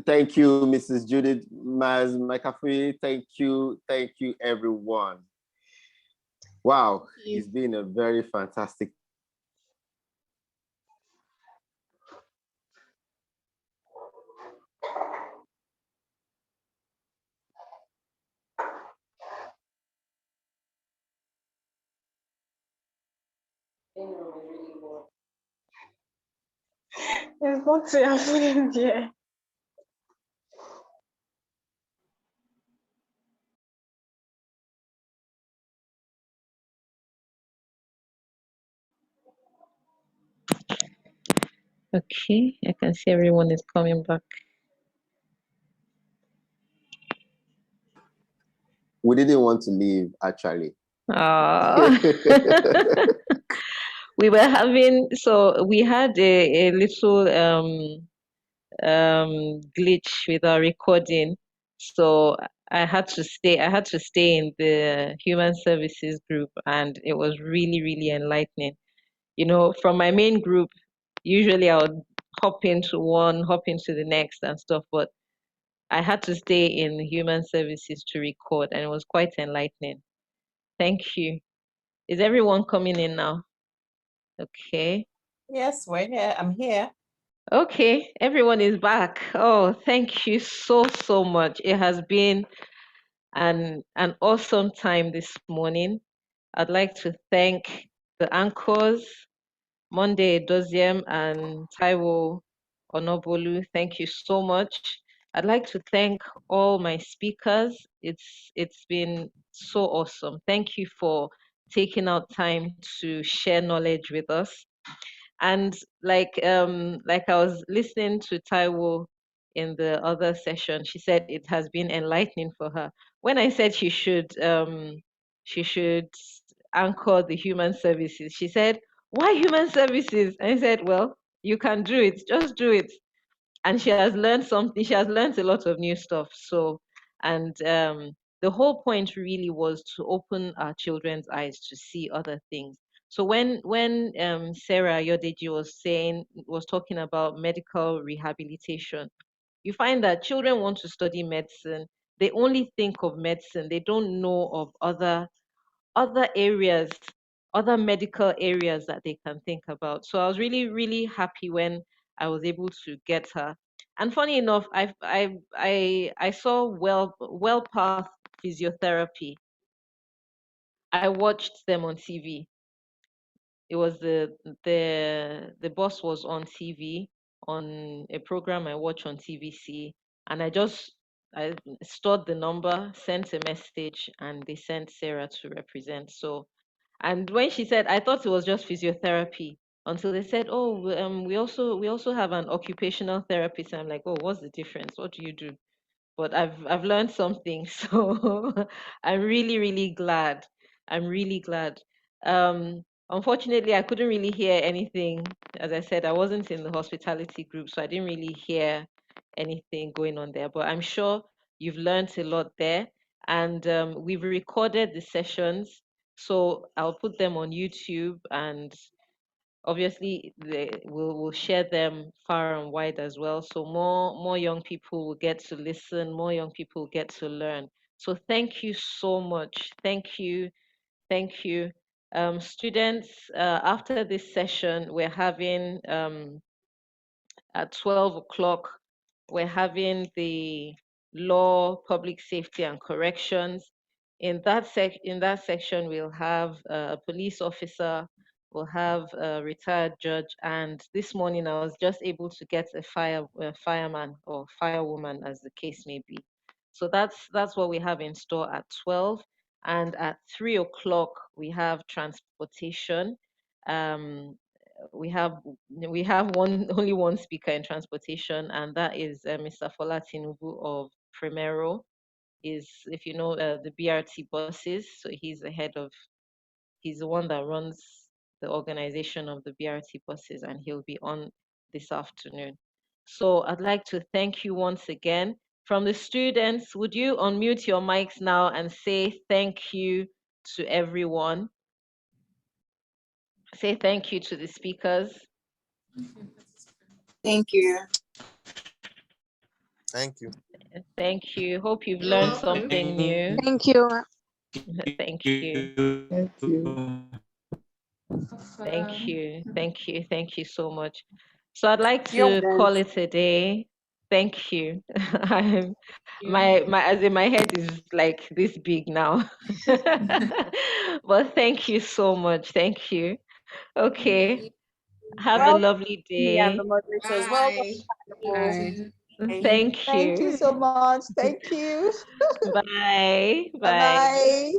Thank you, Mrs. Judith Myles-Makafui. Thank you, everyone. Wow, it's been a very fantastic. It's not happening here. Okay, I can see everyone is coming back. We didn't want to leave, actually. We were having, so we had a little glitch with our recording, so I had to stay in the human services group, and it was really, really enlightening. From my main group, usually I would hop into one, hop into the next and stuff, but I had to stay in human services to record, and it was quite enlightening. Thank you. Is everyone coming in now? Okay. Yes, we're here. I'm here. Okay, everyone is back. Oh, thank you so much. It has been an awesome time this morning. I'd like to thank the anchors, Monday Edoziem and Taiwo Onobolu. Thank you so much. I'd like to thank all my speakers. It's been so awesome. Thank you for taking out time to share knowledge with us. And like I was listening to Taiwo in the other session, she said it has been enlightening for her. When I said she should anchor the human services, she said, "Why human services?" And I said, "Well, you can do it. Just do it." And she has learned something. She has learned a lot of new stuff. So, and the whole point really was to open our children's eyes to see other things. So when Sarah Yodeji was talking about medical rehabilitation, you find that children want to study medicine. They only think of medicine. They don't know of other areas, other medical areas that they can think about. So I was really happy when I was able to get her. And funny enough, I saw WellPath Physiotherapy. I watched them on TV. It was the boss was on TV on a program I watch on TVC, and I stored the number, sent a message, and they sent Sarah to represent. So, and when she said, I thought it was just physiotherapy until they said, oh, we also have an occupational therapist. And I'm like, oh, what's the difference? What do you do? But I've learned something, so I'm really glad. I'm really glad. Unfortunately, I couldn't really hear anything. As I said, I wasn't in the hospitality group, so I didn't really hear anything going on there. But I'm sure you've learned a lot there, and we've recorded the sessions, so I'll put them on YouTube, and obviously we'll share them far and wide as well, so more young people will get to listen, more young people will get to learn. So thank you so much. Thank you. Students, after this session we're having at 12 o'clock, we're having the law, public safety and corrections. In that section, we'll have a police officer, we'll have a retired judge, and this morning I was just able to get a fireman or firewoman, as the case may be. So that's what we have in store at 12. And at 3 o'clock, we have transportation. We have only one speaker in transportation, and that is Mr. Fola Tinubu of Primero. Is, if you know, the BRT buses, so he's the one that runs the organization of the BRT buses, and he'll be on this afternoon. So I'd like to thank you once again. From the students, would you unmute your mics now and say thank you to everyone? Say thank you to the speakers. Thank you. Thank you. Thank you. Hope you've learned something new. Thank you. Thank you. Thank you. Thank you so much. So I'd like to call it a day. Thank you. My head is like this big now. But thank you so much. Thank you. Okay. Have a lovely day. And the moderators. Bye. Thank you. Thank you so much. Thank you. Bye. Bye-bye.